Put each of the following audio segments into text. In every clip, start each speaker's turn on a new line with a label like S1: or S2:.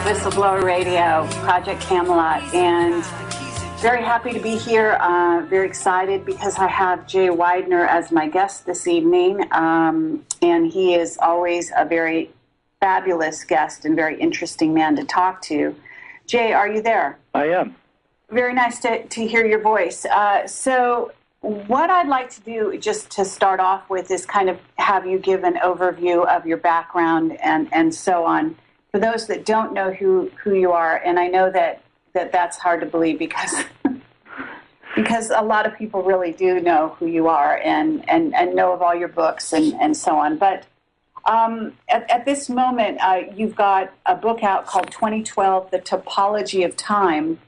S1: Whistleblower Radio, Project Camelot, and very happy to be here. Very excited because I have Jay Weidner as my guest this evening, and he is always a very fabulous guest and very interesting man to talk to. Jay, are you there?
S2: I am.
S1: Very nice to hear your voice. So what I'd like to do, just to start off with, is kind of have you give an overview of your background and so on. For those that don't know who you are, and I know that's hard to believe because because a lot of people really do know who you are and know of all your books and so on. But at this moment, you've got a book out called 2012, The Topology of Time,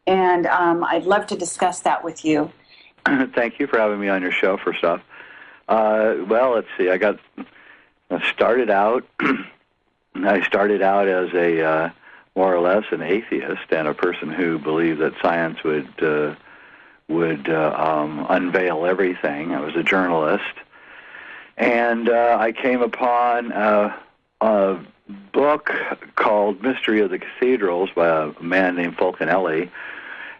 S1: and I'd love to discuss that with you.
S2: Thank you for having me on your show, first off. Well, let's see. I started out as a more or less an atheist and a person who believed that science would unveil everything. I was a journalist, and I came upon a book called Mystery of the Cathedrals by a man named Fulcanelli,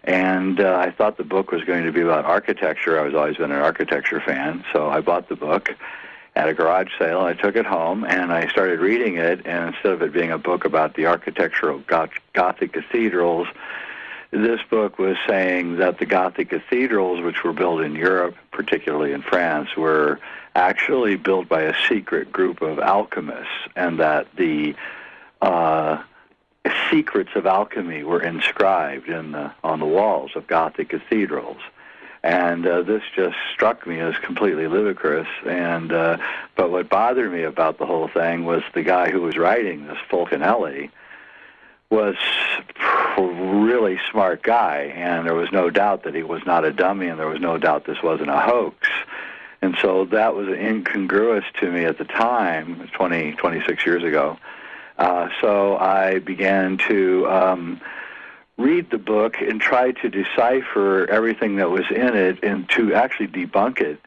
S2: and I thought the book was going to be about architecture. I was always been an architecture fan, so I bought the book at a garage sale. I took it home, and I started reading it, and instead of it being a book about the architecture of Gothic cathedrals, this book was saying that the Gothic cathedrals, which were built in Europe, particularly in France, were actually built by a secret group of alchemists, and that the secrets of alchemy were inscribed on the walls of Gothic cathedrals. And this just struck me as completely ludicrous. And but what bothered me about the whole thing was the guy who was writing this, Fulcanelli, was a really smart guy, and there was no doubt that he was not a dummy, and there was no doubt this wasn't a hoax. And so that was incongruous to me at the time, 26 years ago. So I began to read the book and try to decipher everything that was in it and to actually debunk it.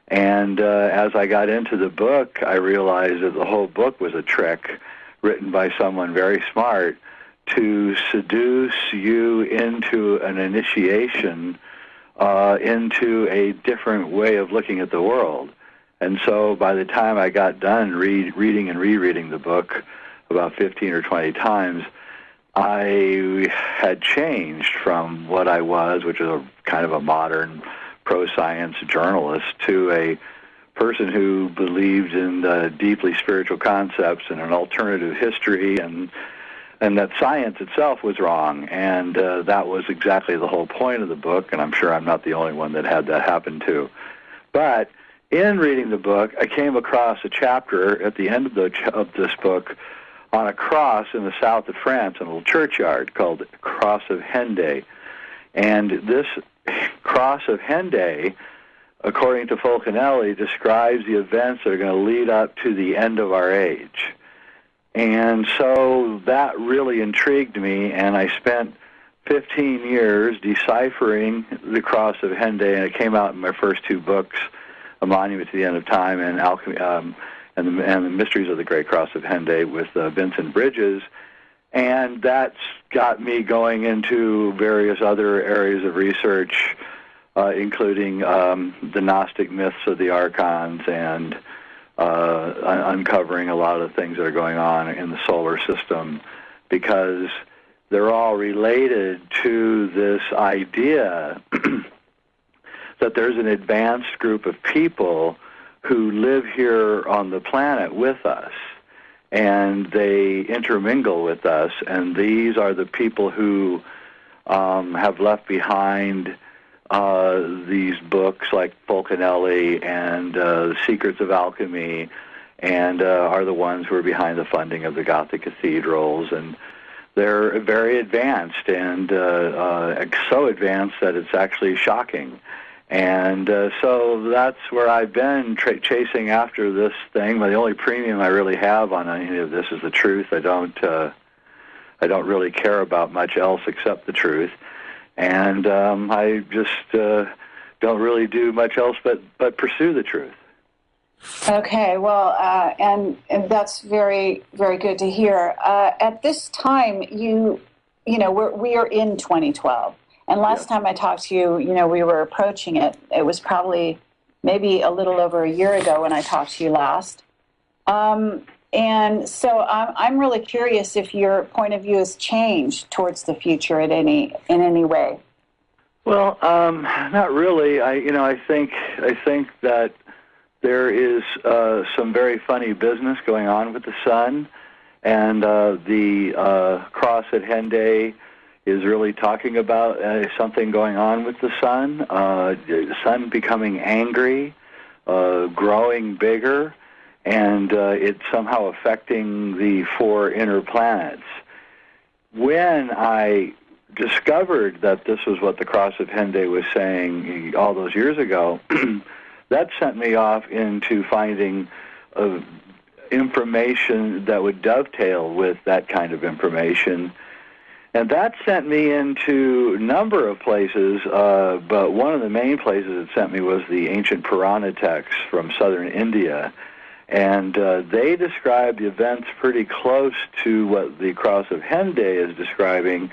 S2: And as I got into the book, I realized that the whole book was a trick written by someone very smart to seduce you into an initiation into a different way of looking at the world. And so by the time I got done reading and rereading the book about 15 or 20 times, I had changed from what I was, which is a kind of a modern pro-science journalist, to a person who believed in deeply spiritual concepts and an alternative history, and that science itself was wrong. And that was exactly the whole point of the book, and I'm sure I'm not the only one that had that happen to. But in reading the book, I came across a chapter at the end of this book on a cross in the south of France, in a little churchyard called Cross of Hendaye. And this Cross of Hendaye, according to Fulcanelli, describes the events that are going to lead up to the end of our age. And so that really intrigued me, and I spent 15 years deciphering the Cross of Hendaye, and it came out in my first two books, A Monument to the End of Time and Alchemy, and the Mysteries of the Great Cross of Hendaye with Vincent Bridges. And that's got me going into various other areas of research, including the Gnostic myths of the archons and uncovering a lot of the things that are going on in the solar system, because they're all related to this idea that there's an advanced group of people who live here on the planet with us, and they intermingle with us, and these are the people who have left behind these books like Fulcanelli and The Secrets of Alchemy, and are the ones who are behind the funding of the Gothic cathedrals, and they're very advanced, and so advanced that it's actually shocking. And so that's where I've been chasing after this thing. But the only premium I really have on any of this is the truth. I don't really care about much else except the truth, and I just don't really do much else but pursue the truth.
S1: Okay, well, and that's very, very good to hear. At this time, you know, we are in 2012, and
S2: Yes.
S1: last time I talked to you, you know, we were approaching it. It was probably maybe a little over a year ago when I talked to you last. And so I'm really curious if your point of view has changed towards the future in any way.
S2: Well, not really. I think that there is some very funny business going on with the sun, and the cross at Henday is really talking about something going on with the sun becoming angry, growing bigger, and it's somehow affecting the four inner planets. When I discovered that this was what the Cross of Henday was saying all those years ago, that sent me off into finding information that would dovetail with that kind of information. And that sent me into a number of places, but one of the main places it sent me was the ancient Purana texts from southern India. And they describe the events pretty close to what the Cross of Henday is describing,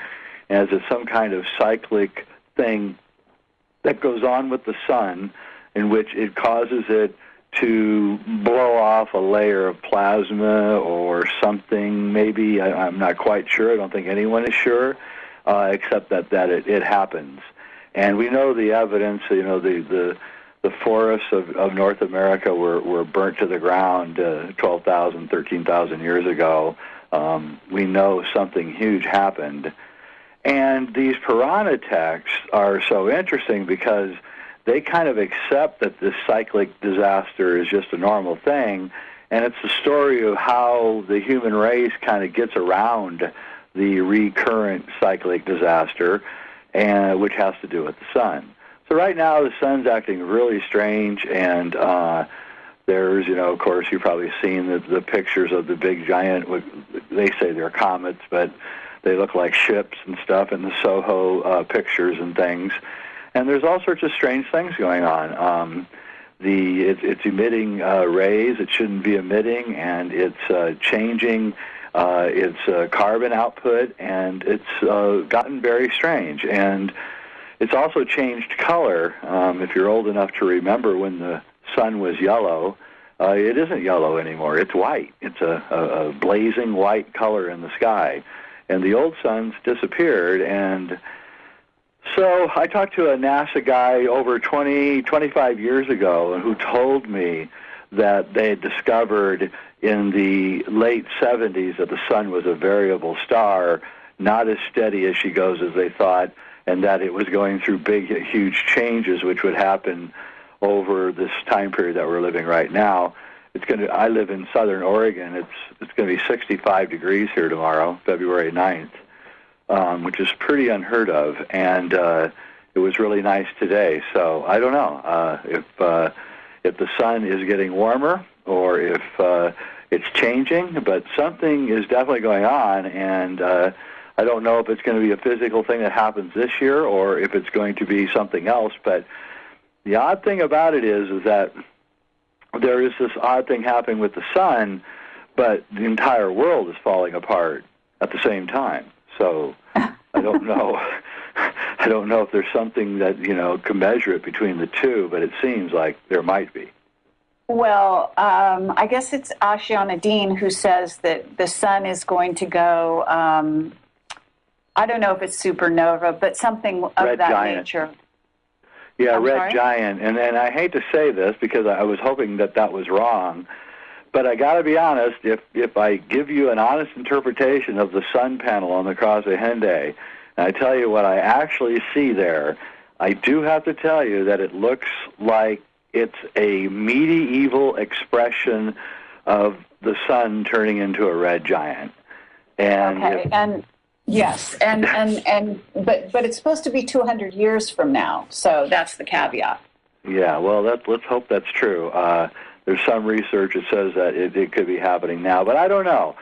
S2: as it's some kind of cyclic thing that goes on with the sun, in which it causes it to blow off a layer of plasma or something. Maybe I'm not quite sure. I don't think anyone is sure, except that it happens. And we know the evidence. You know, the forests of North America were burnt to the ground 12,000, 13,000 years ago. We know something huge happened. And these Purana texts are so interesting because they kind of accept that this cyclic disaster is just a normal thing, and it's the story of how the human race kind of gets around the recurrent cyclic disaster, and which has to do with the sun. So right now the sun's acting really strange, and there's, you know, of course, you've probably seen the pictures of the big giant, they say they're comets, but they look like ships and stuff in the Soho pictures and things. And there's all sorts of strange things going on. It's emitting rays it shouldn't be emitting, and it's changing its carbon output, and it's gotten very strange. And it's also changed color. If you're old enough to remember when the sun was yellow, it isn't yellow anymore. It's white. It's a blazing white color in the sky. And the old sun's disappeared, and so I talked to a NASA guy over 25 years ago who told me that they had discovered in the late 70s that the sun was a variable star, not as steady as she goes as they thought, and that it was going through big, huge changes which would happen over this time period that we're living right now. I live in southern Oregon. It's going to be 65 degrees here tomorrow, February 9th. Which is pretty unheard of, and it was really nice today. So I don't know if the sun is getting warmer or if it's changing, but something is definitely going on, and I don't know if it's going to be a physical thing that happens this year or if it's going to be something else. But the odd thing about it is that there is this odd thing happening with the sun, but the entire world is falling apart at the same time. So I don't know. I don't know if there's something that, you know, can measure it between the two, but it seems like there might be.
S1: Well, I guess it's Ashiana Dean who says that the sun is going to go, I don't know if it's supernova, but something of
S2: Red
S1: that
S2: giant.
S1: nature.
S2: Yeah,
S1: I'm
S2: red
S1: sorry?
S2: giant. And I hate to say this because I was hoping that was wrong, but I got to be honest, if I give you an honest interpretation of the sun panel on the Cross of Henday, and I tell you what I actually see there, I do have to tell you that it looks like it's a medieval expression of the sun turning into a red giant. And
S1: Okay, and yes, but it's supposed to be 200 years from now, so that's the caveat.
S2: yeah, well, let's hope that's true. There's some research that says that it could be happening now, but I don't know.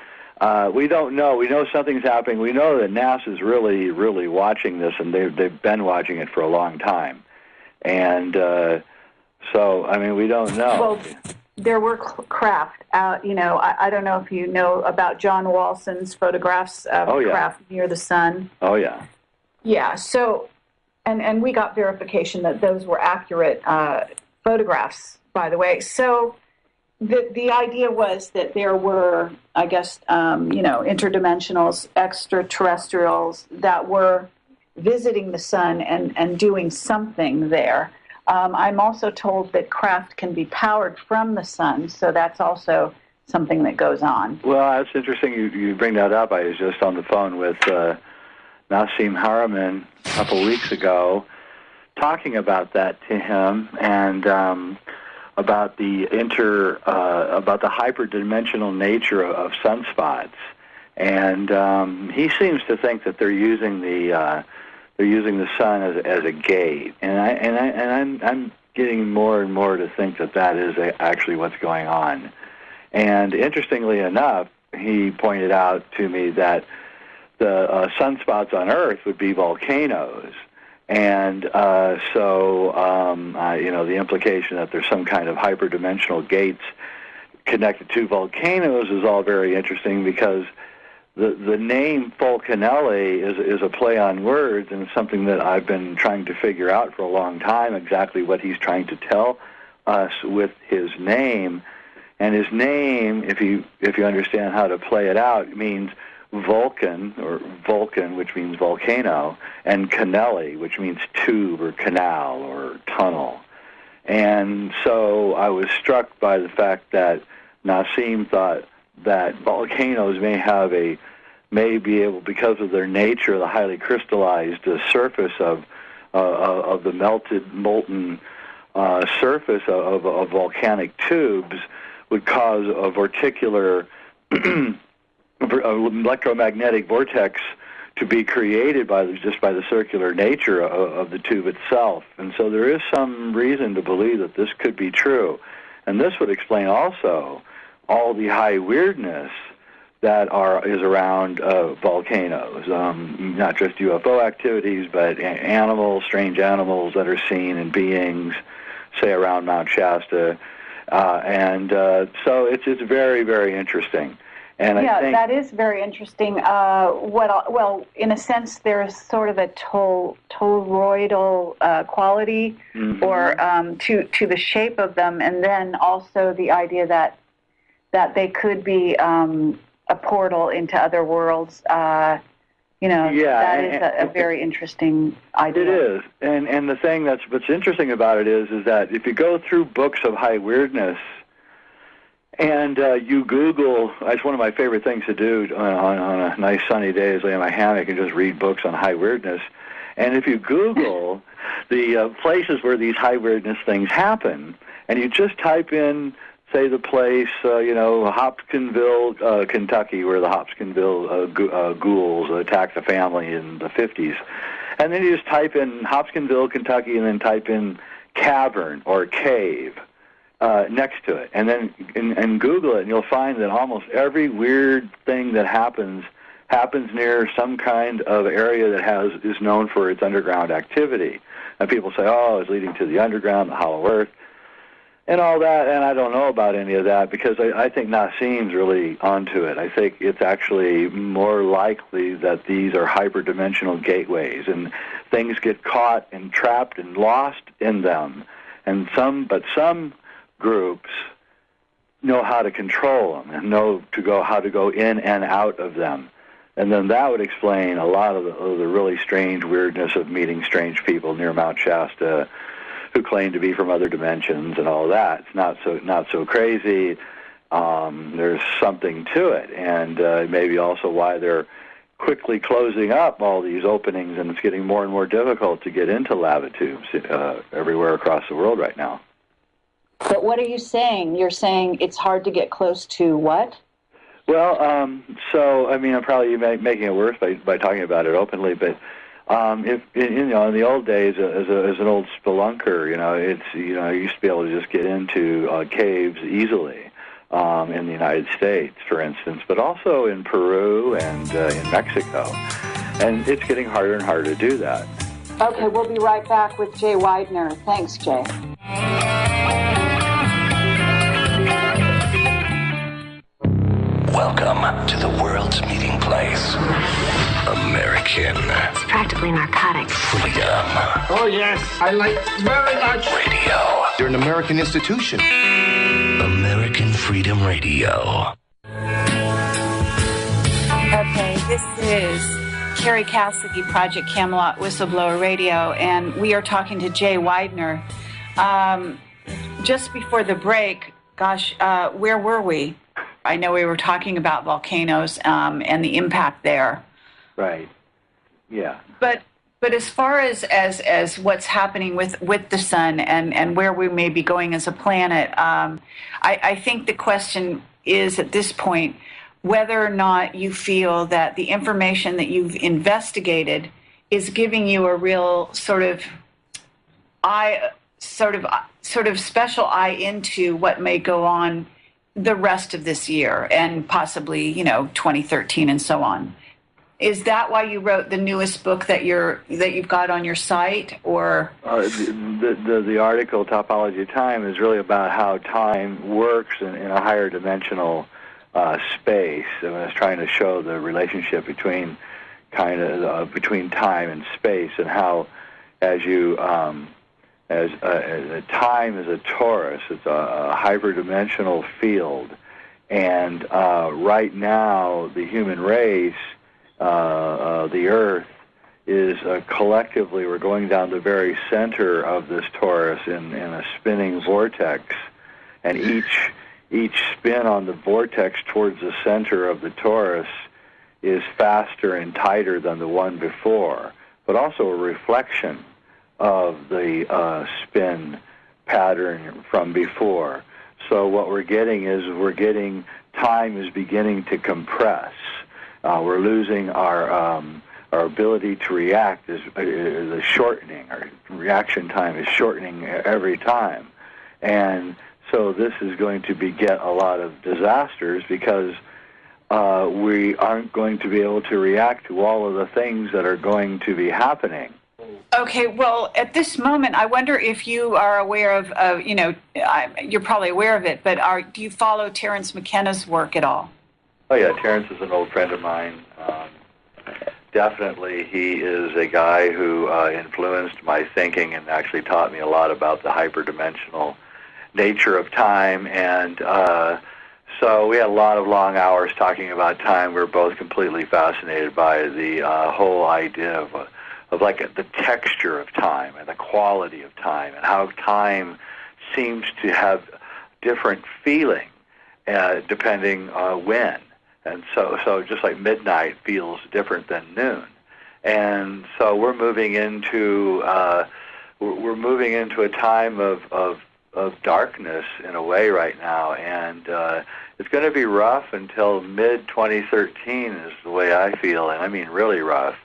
S2: We don't know. We know something's happening. We know that NASA's really, really watching this, and they've been watching it for a long time. And so, I mean, we don't know.
S1: Well, there were craft out. I don't know if you know about John Walson's photographs of craft near the sun.
S2: Oh yeah.
S1: Yeah. So, and we got verification that those were accurate photographs, by the way. So the idea was that there were, I guess, interdimensionals, extraterrestrials that were visiting the sun and doing something there. I'm also told that craft can be powered from the sun, so that's also something that goes on.
S2: Well, that's interesting you bring that up. I was just on the phone with Nassim Haramein a couple weeks ago, talking about that to him, and about the hyperdimensional nature of sunspots. And he seems to think that they're using the sun as a gate, and I'm getting more and more to think that is actually what's going on. And interestingly enough, he pointed out to me that the sunspots on Earth would be volcanoes, and the implication that there's some kind of hyperdimensional gates connected to volcanoes is all very interesting, because the name Fulcanelli is a play on words, and it's something that I've been trying to figure out for a long time, exactly what he's trying to tell us with his name. And his name, if you understand how to play it out, means Vulcan, or Vulcan, which means volcano, and Canelli, which means tube or canal or tunnel. And so I was struck by the fact that Nassim thought that volcanoes may be able, because of their nature, the highly crystallized surface of the molten surface of volcanic tubes, would cause a vorticular electromagnetic vortex to be created just by the circular nature of the tube itself. And so there is some reason to believe that this could be true. And this would explain also all the high weirdness that is around volcanoes, not just UFO activities, but animals, strange animals that are seen, and beings, say, around Mount Shasta. So it's very, very interesting. And I think
S1: that is very interesting. Well, in a sense, there's sort of a toroidal quality,
S2: mm-hmm.
S1: or to the shape of them, and then also the idea that they could be a portal into other worlds. That is a very interesting idea.
S2: It is, and the thing what's interesting about it is that if you go through books of high weirdness, and you Google, it's one of my favorite things to do on a nice sunny day, is lay in my hammock and just read books on high weirdness. And if you Google the places where these high weirdness things happen, and you just type in, say, the place, Hopkinsville, Kentucky, where the Hopkinsville ghouls attacked a family in the 50s. And then you just type in Hopkinsville, Kentucky, and then type in cavern or cave next to it. And then and Google it, and you'll find that almost every weird thing that happens near some kind of area that is known for its underground activity. And people say, oh, it's leading to the underground, the hollow earth, and all that, and I don't know about any of that, because I think Nassim's really onto it. I think it's actually more likely that these are hyperdimensional gateways, and things get caught and trapped and lost in them. But some groups know how to control them and know how to go in and out of them. And then that would explain a lot of the really strange weirdness of meeting strange people near Mount Shasta who claim to be from other dimensions and all that. It's not so crazy. There's something to it, and maybe also why they're quickly closing up all these openings, and it's getting more and more difficult to get into lava tubes everywhere across the world right now.
S1: But what are you saying? You're saying it's hard to get close to what?
S2: Well, I'm probably making it worse by talking about it openly, but if in the old days, as an old spelunker, I used to be able to just get into caves easily in the United States, for instance, but also in Peru and in Mexico, and it's getting harder and harder to do that.
S1: Okay, we'll be right back with Jay Weidner. Thanks, Jay.
S3: Welcome to the world's meeting place. American.
S4: It's practically narcotic.
S3: Freedom.
S5: Oh, yes, I like very much.
S3: Radio.
S6: You're an American institution.
S3: American Freedom Radio.
S1: Okay, this is Kerry Cassidy, Project Camelot Whistleblower Radio, and we are talking to Jay Weidner. Just before the break, where were we? I know we were talking about volcanoes and the impact there.
S2: Right. Yeah.
S1: But as far as what's happening with the sun and where we may be going as a planet, I think the question is at this point whether or not you feel that the information that you've investigated is giving you a real sort of special eye into what may go on the rest of this year and possibly 2013 and so on. Is that why you wrote the newest book that you've got on your site, or
S2: the article Topology of Time is really about how time works in a higher dimensional space, and it's trying to show the relationship between between time and space, and how as time is a torus, it's a hyperdimensional field, and right now the human race. The Earth is collectively, we're going down the very center of this torus in a spinning vortex, and each spin on the vortex towards the center of the torus is faster and tighter than the one before, but also a reflection of the spin pattern from before. So what we're getting is time is beginning to compress. We're losing our ability to react is shortening. Our reaction time is shortening every time. And so this is going to beget a lot of disasters because we aren't going to be able to react to all of the things that are going to be happening.
S1: Okay, well, at this moment, I wonder if you are aware of you're probably aware of it, but do you follow Terence McKenna's work at all?
S2: Oh, yeah, Terence is an old friend of mine. Definitely, he is a guy who influenced my thinking and actually taught me a lot about the hyperdimensional nature of time. And so we had a lot of long hours talking about time. We were both completely fascinated by the whole idea of like the texture of time and the quality of time and how time seems to have different feeling depending when. And so just like midnight feels different than noon, and so we're moving into a time of darkness in a way right now, and it's going to be rough until mid-2013 is the way I feel, and I mean really rough.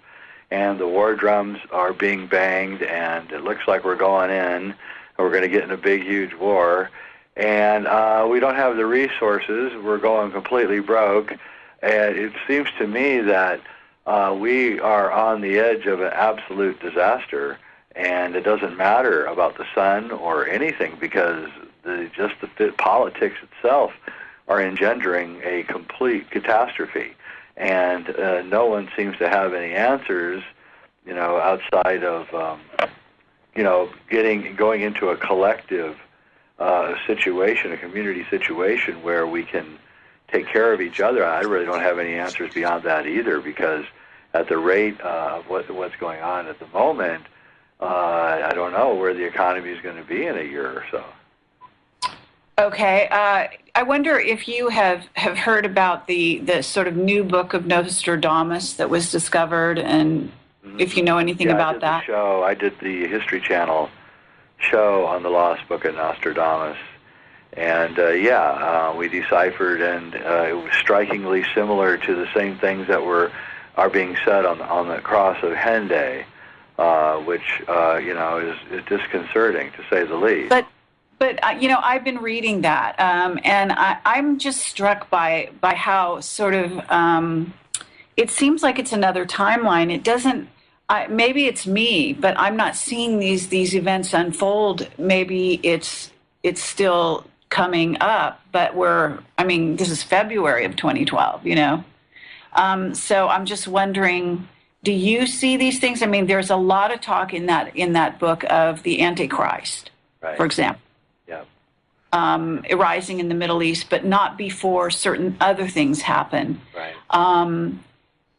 S2: And the war drums are being banged, and it looks like we're going in, and we're going to get in a big, huge war. And we don't have the resources. We're going completely broke. And it seems to me that we are on the edge of an absolute disaster. And it doesn't matter about the sun or anything because the politics itself are engendering a complete catastrophe. And no one seems to have any answers, outside of, going into a collective situation, a community situation where we can take care of each other. I really don't have any answers beyond that either, because at the rate of what's going on at the moment, I don't know where the economy is going to be in a year or so.
S1: Okay. I wonder if you have heard about the sort of new book of Nostradamus that was discovered, and if you know anything about that.
S2: I did the History Channel show on the lost book of Nostradamus, and we deciphered, and it was strikingly similar to the same things that are being said on the cross of Henday, which is disconcerting to say the least.
S1: But I've been reading that, and I'm just struck by how sort of it seems like it's another timeline. It doesn't. Maybe it's me, but I'm not seeing these events unfold. Maybe it's still coming up, but this is February of 2012, So I'm just wondering, do you see these things? I mean, there's a lot of talk in that book of the Antichrist,
S2: Right.
S1: for example.
S2: Yeah.
S1: Arising in the Middle East, but not before certain other things happen.
S2: Right.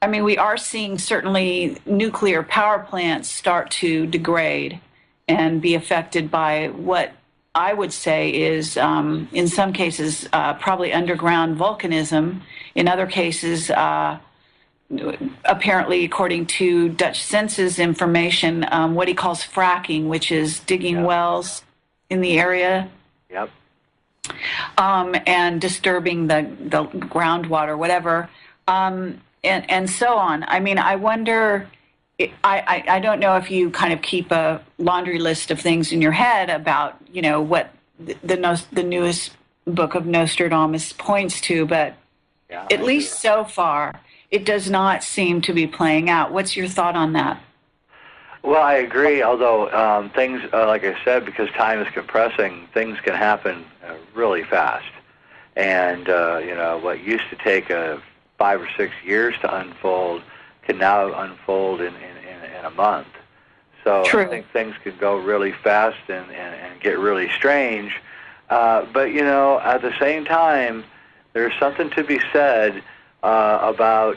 S1: I mean, we are seeing certainly nuclear power plants start to degrade and be affected by what I would say is, in some cases, probably underground volcanism. In other cases, apparently, according to Dutch Census information, what he calls fracking, which is digging wells in the area.
S2: Yep.
S1: And disturbing the groundwater, whatever, and so on. I mean, I wonder. I don't know if you kind of keep a laundry list of things in your head about what the newest book of Nostradamus points to, but at least so far, it does not seem to be playing out. What's your thought on that?
S2: Well, I agree, although things, like I said, because time is compressing, things can happen really fast. And, what used to take 5 or 6 years to unfold can now unfold in a month. So
S1: True.
S2: I think things can go really fast and get really strange. But, at the same time, there's something to be said about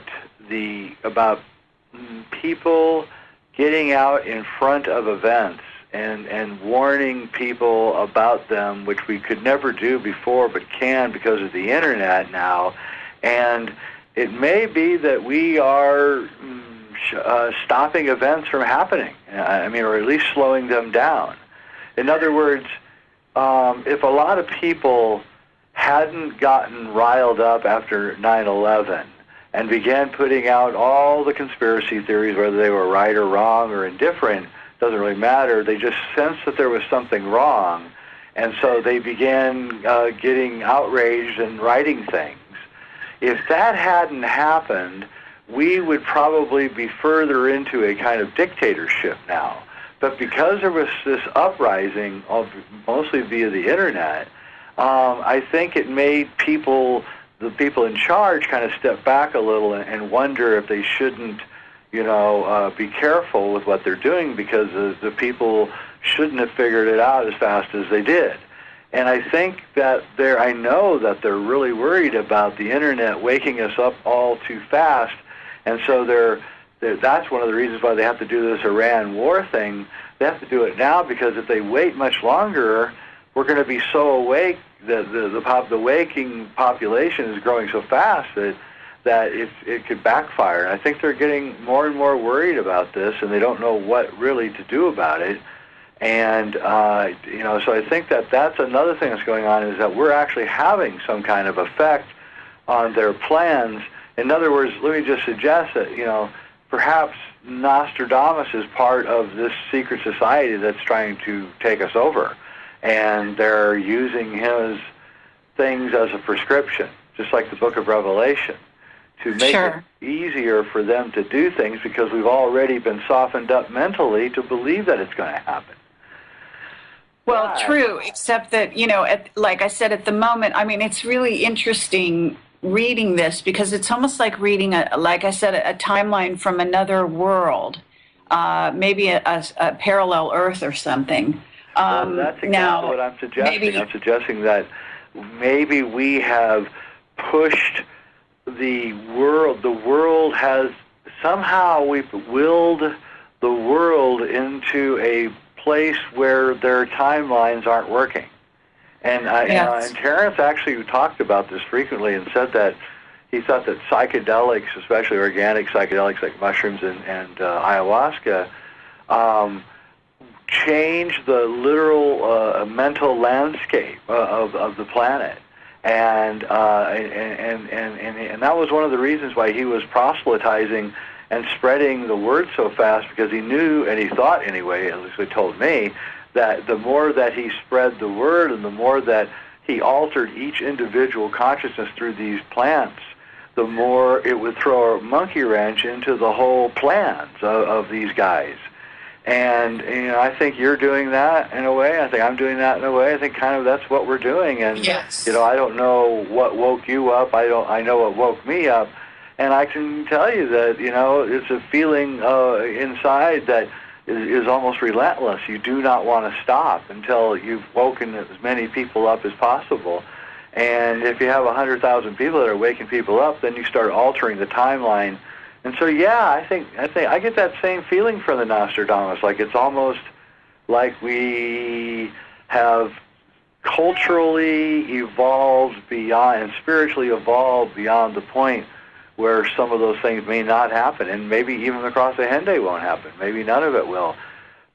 S2: people getting out in front of events and warning people about them, which we could never do before but can because of the internet now. And it may be that we are stopping events from happening, or at least slowing them down. In other words, if a lot of people hadn't gotten riled up after 9/11 and began putting out all the conspiracy theories, whether they were right or wrong or indifferent, doesn't really matter. They just sensed that there was something wrong, and so they began getting outraged and writing things. If that hadn't happened, we would probably be further into a kind of dictatorship now. But because there was this uprising, mostly via the internet, I think it made the people in charge kind of step back a little and wonder if they shouldn't, be careful with what they're doing, because the people shouldn't have figured it out as fast as they did. And I think that I know that they're really worried about the internet waking us up all too fast, and so that's one of the reasons why they have to do this Iran war thing. They have to do it now, because if they wait much longer, we're going to be so awake that the waking population is growing so fast that it could backfire. And I think they're getting more and more worried about this, and they don't know what really to do about it. And, so I think that's another thing that's going on, is that we're actually having some kind of effect on their plans. In other words, let me just suggest that, perhaps Nostradamus is part of this secret society that's trying to take us over. And they're using his things as a prescription, just like the book of Revelation, to make it easier for them to do things, because we've already been softened up mentally to believe that it's going to happen.
S1: Well, true, except that, like I said, at the moment, it's really interesting reading this, because it's almost like reading, like I said, a timeline from another world, maybe a parallel Earth or something.
S2: Well, that's exactly what I'm suggesting. I'm suggesting that maybe we have pushed the world. The world has, somehow we've willed the world into a place where their timelines aren't working. And and Terrence actually talked about this frequently and said that he thought that psychedelics, especially organic psychedelics like mushrooms and ayahuasca, change the literal mental landscape of the planet. And that was one of the reasons why he was proselytizing and spreading the word so fast, because he knew, and he thought anyway, at least he told me, that the more that he spread the word and the more that he altered each individual consciousness through these plants, the more it would throw a monkey wrench into the whole plans of these guys. And I think you're doing that in a way. I think I'm doing that in a way. I think kind of that's what we're doing. And
S1: Yes.
S2: I don't know what woke you up. I know what woke me up. And I can tell you that it's a feeling inside that is almost relentless. You do not want to stop until you've woken as many people up as possible. And if you have 100,000 people that are waking people up, then you start altering the timeline. And so, yeah, I think I get that same feeling from the Nostradamus. Like it's almost like we have culturally evolved beyond and spiritually evolved beyond the point where some of those things may not happen, and maybe even the Cross of Henday won't happen. Maybe none of it will.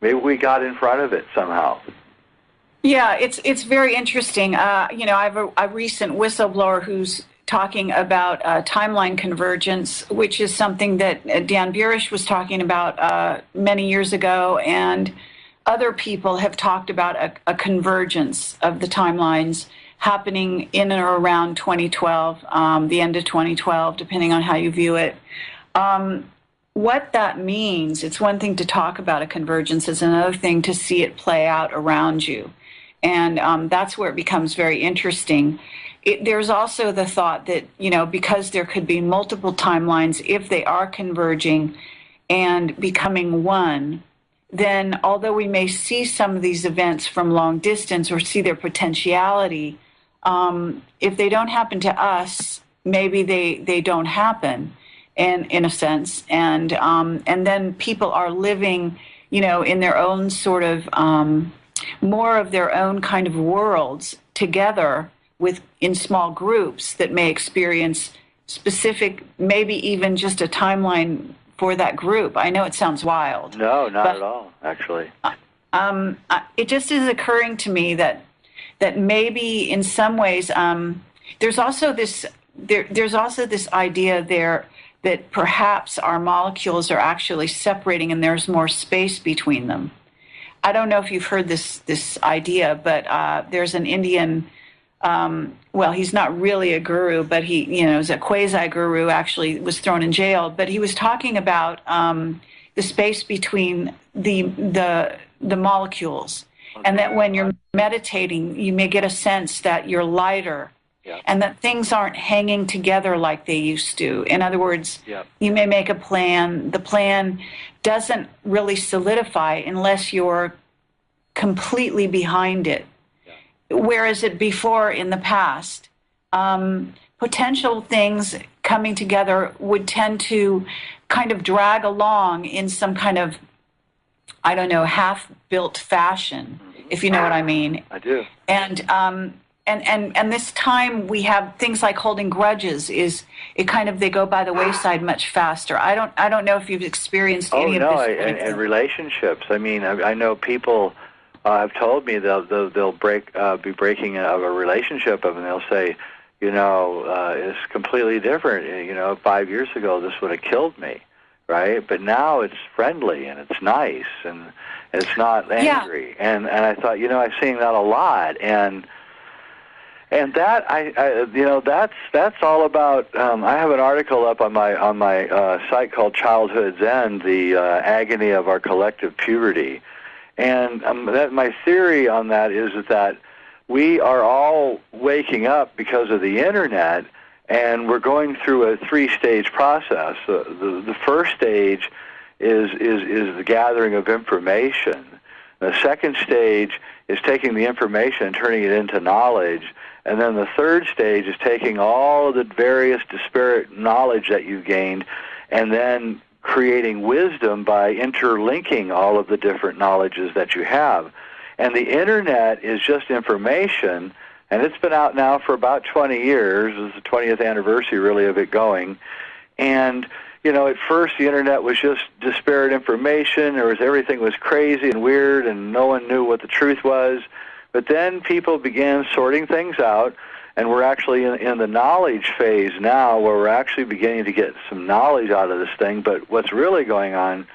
S2: Maybe we got in front of it somehow.
S1: Yeah, it's very interesting. I have a recent whistleblower who's talking about timeline convergence, which is something that Dan Burish was talking about many years ago, and other people have talked about a convergence of the timelines happening in or around 2012, the end of 2012, depending on how you view it. What that means, it's one thing to talk about a convergence, it's another thing to see it play out around you. And that's where it becomes very interesting. There's also the thought that, because there could be multiple timelines, if they are converging and becoming one, then although we may see some of these events from long distance or see their potentiality, if they don't happen to us, maybe they don't happen, and in a sense, and then people are living, in their own sort of more of their own kind of worlds together in small groups that may experience specific, maybe even just a timeline for that group. I know it sounds wild.
S2: No, not at all, actually.
S1: It just is occurring to me that maybe in some ways there's also this idea there that perhaps our molecules are actually separating and there's more space between them. I don't know if you've heard this idea, but there's an Indian. He's not really a guru, but he is a quasi-guru. Actually, was thrown in jail, but he was talking about the space between the molecules. And that when you're meditating, you may get a sense that you're lighter, and that things aren't hanging together like they used to. In other words, you may make a plan. The plan doesn't really solidify unless you're completely behind it. Whereas before, in the past, potential things coming together would tend to kind of drag along in some kind of, half-built fashion, if you know what I mean.
S2: I do.
S1: And this time we have things like holding grudges. They go by the wayside much faster. I don't know if you've experienced any of this.
S2: And relationships. I mean, I know people have told me they'll be breaking a relationship up, and they'll say, it's completely different. 5 years ago this would have killed me, right? But now it's friendly and it's nice and it's not angry. Yeah. And I thought, I'm seeing that a lot, and that that's all about. I have an article up on my site called Childhood's End: The Agony of Our Collective Puberty. And my theory on that is that we are all waking up because of the internet, and we're going through a three-stage process. The first stage is the gathering of information. The second stage is taking the information and turning it into knowledge. And then the third stage is taking all of the various disparate knowledge that you've gained and then creating wisdom by interlinking all of the different knowledges that you have. And the internet is just information, and it's been out now for about 20 years. It's the 20th anniversary, really, of it going. And, at first the internet was just disparate information. Everything was crazy and weird, and no one knew what the truth was. But then people began sorting things out, and we're actually in the knowledge phase now, where we're actually beginning to get some knowledge out of this thing. But what's really going on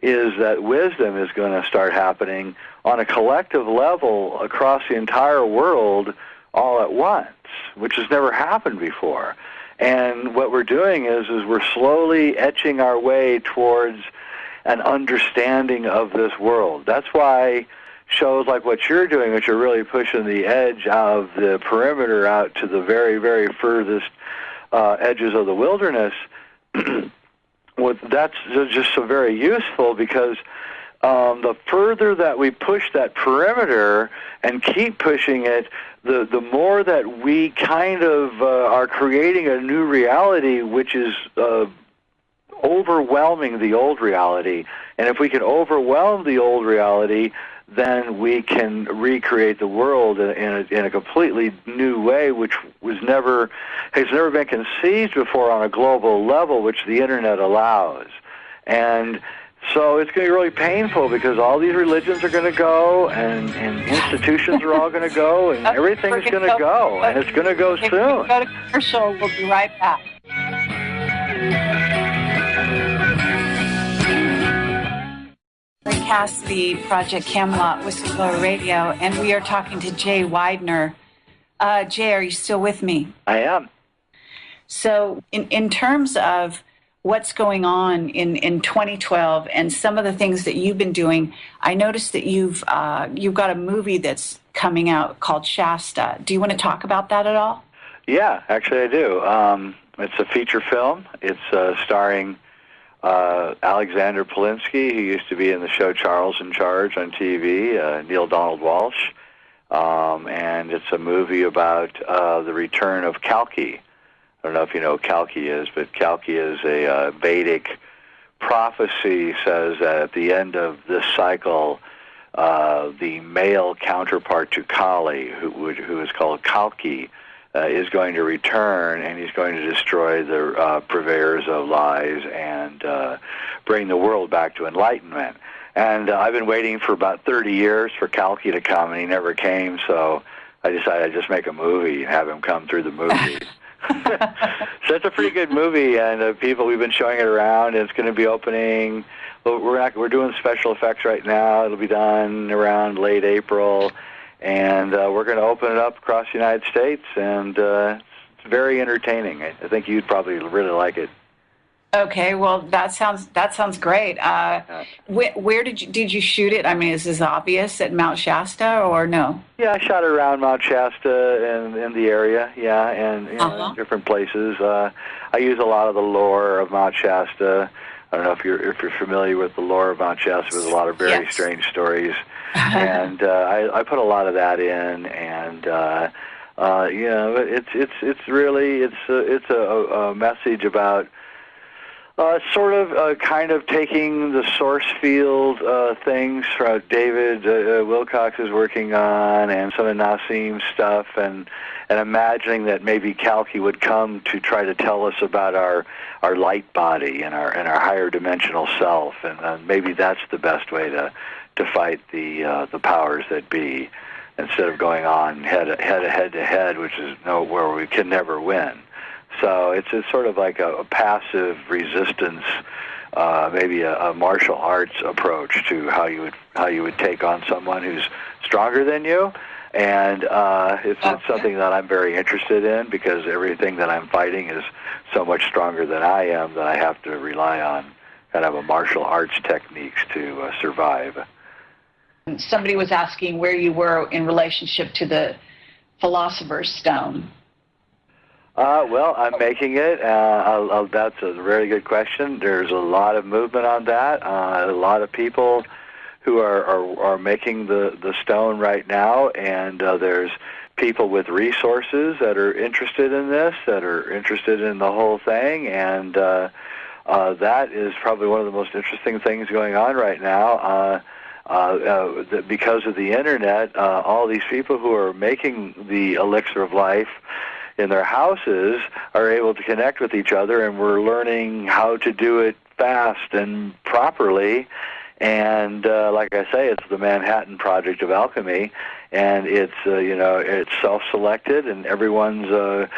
S2: is that wisdom is going to start happening on a collective level across the entire world all at once, which has never happened before. And what we're doing is we're slowly etching our way towards an understanding of this world. That's why shows like what you're doing, which are really pushing the edge of the perimeter out to the very, very furthest edges of the wilderness, that's just so very useful, because the further that we push that perimeter and keep pushing it, the more that we kind of are creating a new reality, which is overwhelming the old reality. And if we can overwhelm the old reality, then we can recreate the world in a completely new way, which has never been conceived before on a global level, which the internet allows. And so it's going to be really painful, because all these religions are going to go, and institutions are all going to go, and everything's going to go, and it's going to go soon.
S1: Go to commercial. We'll be right back. Kerry Cassidy, Project Camelot, Whistleblower Radio, and we are talking to Jay Weidner. Jay, are you still with me?
S2: I am.
S1: So in terms of what's going on in 2012 and some of the things that you've been doing, I noticed that you've got a movie that's coming out called Shasta. Do you want to talk about that at all?
S2: Yeah, actually I do. It's a feature film. It's starring Alexander Polinsky, who used to be in the show Charles in Charge on TV, Neil Donald Walsh, and it's a movie about the return of Kalki. I don't know if you know what Kalki is, but Kalki is a Vedic prophecy, says that at the end of this cycle, the male counterpart to Kali, who is called Kalki, is going to return, and he's going to destroy the purveyors of lies and bring the world back to enlightenment. And I've been waiting for about 30 years for Kalki to come, and he never came, so I decided I'd just make a movie and have him come through the movie. So it's a pretty good movie, and we've been showing it around, and it's going to be opening. We're doing special effects right now. It'll be done around late April, and we're going to open it up across the United States, and it's very entertaining. I think you'd probably really like it.
S1: Okay, well that sounds great. Where did you shoot it? I mean, is this obvious at Mount Shasta or no?
S2: Yeah, I shot it around Mount Shasta and in the area. Yeah, and in different places. I use a lot of the lore of Mount Shasta. I don't know if you're familiar with the lore of Mount Shasta. There's a lot of very strange stories, and I put a lot of that in, and it's really a message about. Kind of taking the source field things from David Wilcox is working on, and some of Nassim's stuff, and imagining that maybe Kalki would come to try to tell us about our light body and our higher dimensional self, and maybe that's the best way to fight the powers that be, instead of going on head to head, which is where we can never win. So it's sort of like a passive resistance, maybe a martial arts approach to how you would take on someone who's stronger than you, and it's something that I'm very interested in, because everything that I'm fighting is so much stronger than I am that I have to rely on kind of a martial arts techniques to survive.
S1: Somebody was asking where you were in relationship to the Philosopher's Stone.
S2: Well, I'm making it. That's a very good question. There's a lot of movement on that. A lot of people who are making the stone right now, and there's people with resources that are interested in this, that are interested in the whole thing, and that is probably one of the most interesting things going on right now. Because of the internet, all these people who are making the elixir of life in their houses are able to connect with each other, and we're learning how to do it fast and properly. And like I say, it's the Manhattan Project of Alchemy, and it's it's self-selected, and everyone's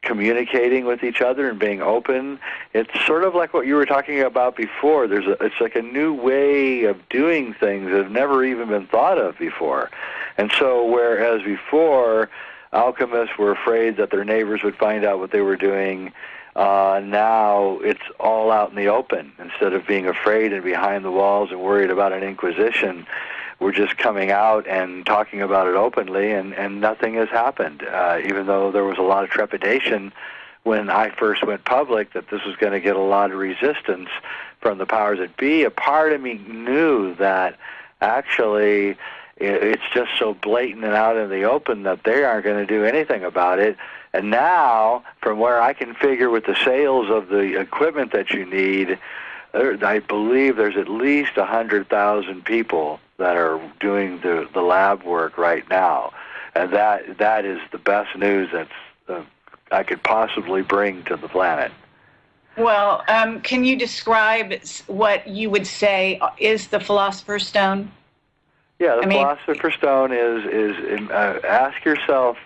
S2: communicating with each other and being open. It's sort of like what you were talking about before. It's like a new way of doing things that have never even been thought of before. And so whereas before alchemists were afraid that their neighbors would find out what they were doing, now it's all out in the open. Instead of being afraid and behind the walls and worried about an inquisition, we're just coming out and talking about it openly, and nothing has happened, even though there was a lot of trepidation when I first went public that this was going to get a lot of resistance from the powers that be. A part of me knew that actually it's just so blatant and out in the open that they aren't going to do anything about it. And now, from where I can figure with the sales of the equipment that you need, I believe there's at least 100,000 people that are doing the lab work right now. And that is the best news that's I could possibly bring to the planet.
S1: Well, can you describe what you would say is the Philosopher's Stone?
S2: Yeah, Philosopher's Stone is ask yourself.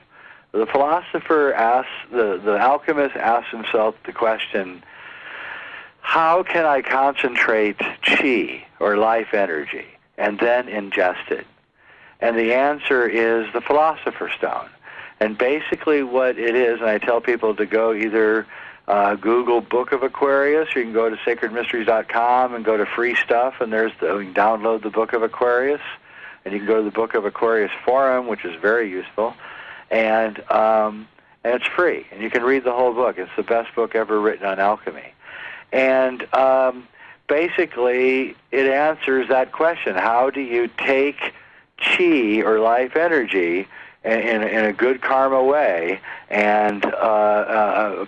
S2: The philosopher asks, the alchemist asks himself the question: how can I concentrate chi or life energy and then ingest it? And the answer is the Philosopher's Stone. And basically what it is, and I tell people to go either Google Book of Aquarius, or you can go to sacredmysteries.com and go to free stuff, and you can download the Book of Aquarius, and you can go to the Book of Aquarius forum, which is very useful, and it's free, and you can read the whole book. It's the best book ever written on alchemy. And basically it answers that question: how do you take chi or life energy in a good karma way and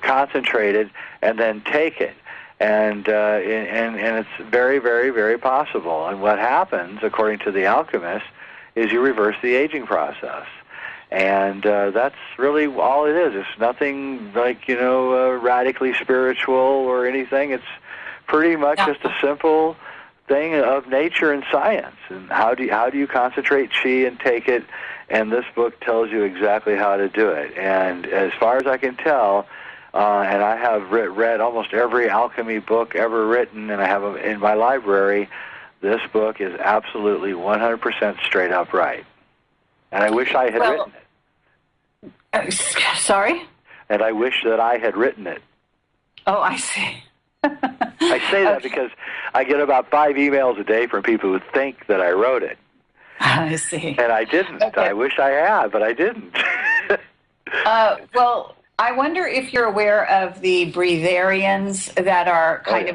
S2: concentrate it and then take it? And it's very, very, very possible. And what happens, according to the alchemist, is you reverse the aging process. And that's really all it is. It's nothing like, radically spiritual or anything. It's pretty much just a simple thing of nature and science. And how do you concentrate chi and take it? And this book tells you exactly how to do it. And as far as I can tell, and I have read almost every alchemy book ever written, and I have them in my library, this book is absolutely 100% straight up right. And I wish I had written it.
S1: Sorry?
S2: And I wish that I had written it.
S1: Oh, I see.
S2: I say that because I get about 5 emails a day from people who think that I wrote it.
S1: I see.
S2: And I didn't. Okay. I wish I had, but I didn't.
S1: Well, I wonder if you're aware of the breatharians that are kind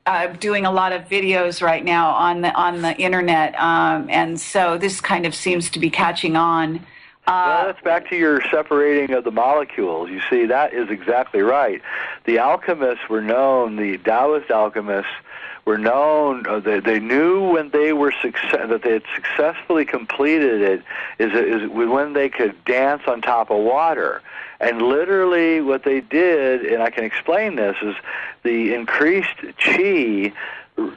S1: of doing a lot of videos right now on the internet, and so this kind of seems to be catching on.
S2: Well, that's back to your separating of the molecules. You see, that is exactly right. The alchemists were known, the Taoist alchemists were known, they knew when they were that they had successfully completed it is when they could dance on top of water. And literally what they did, and I can explain this, is the increased chi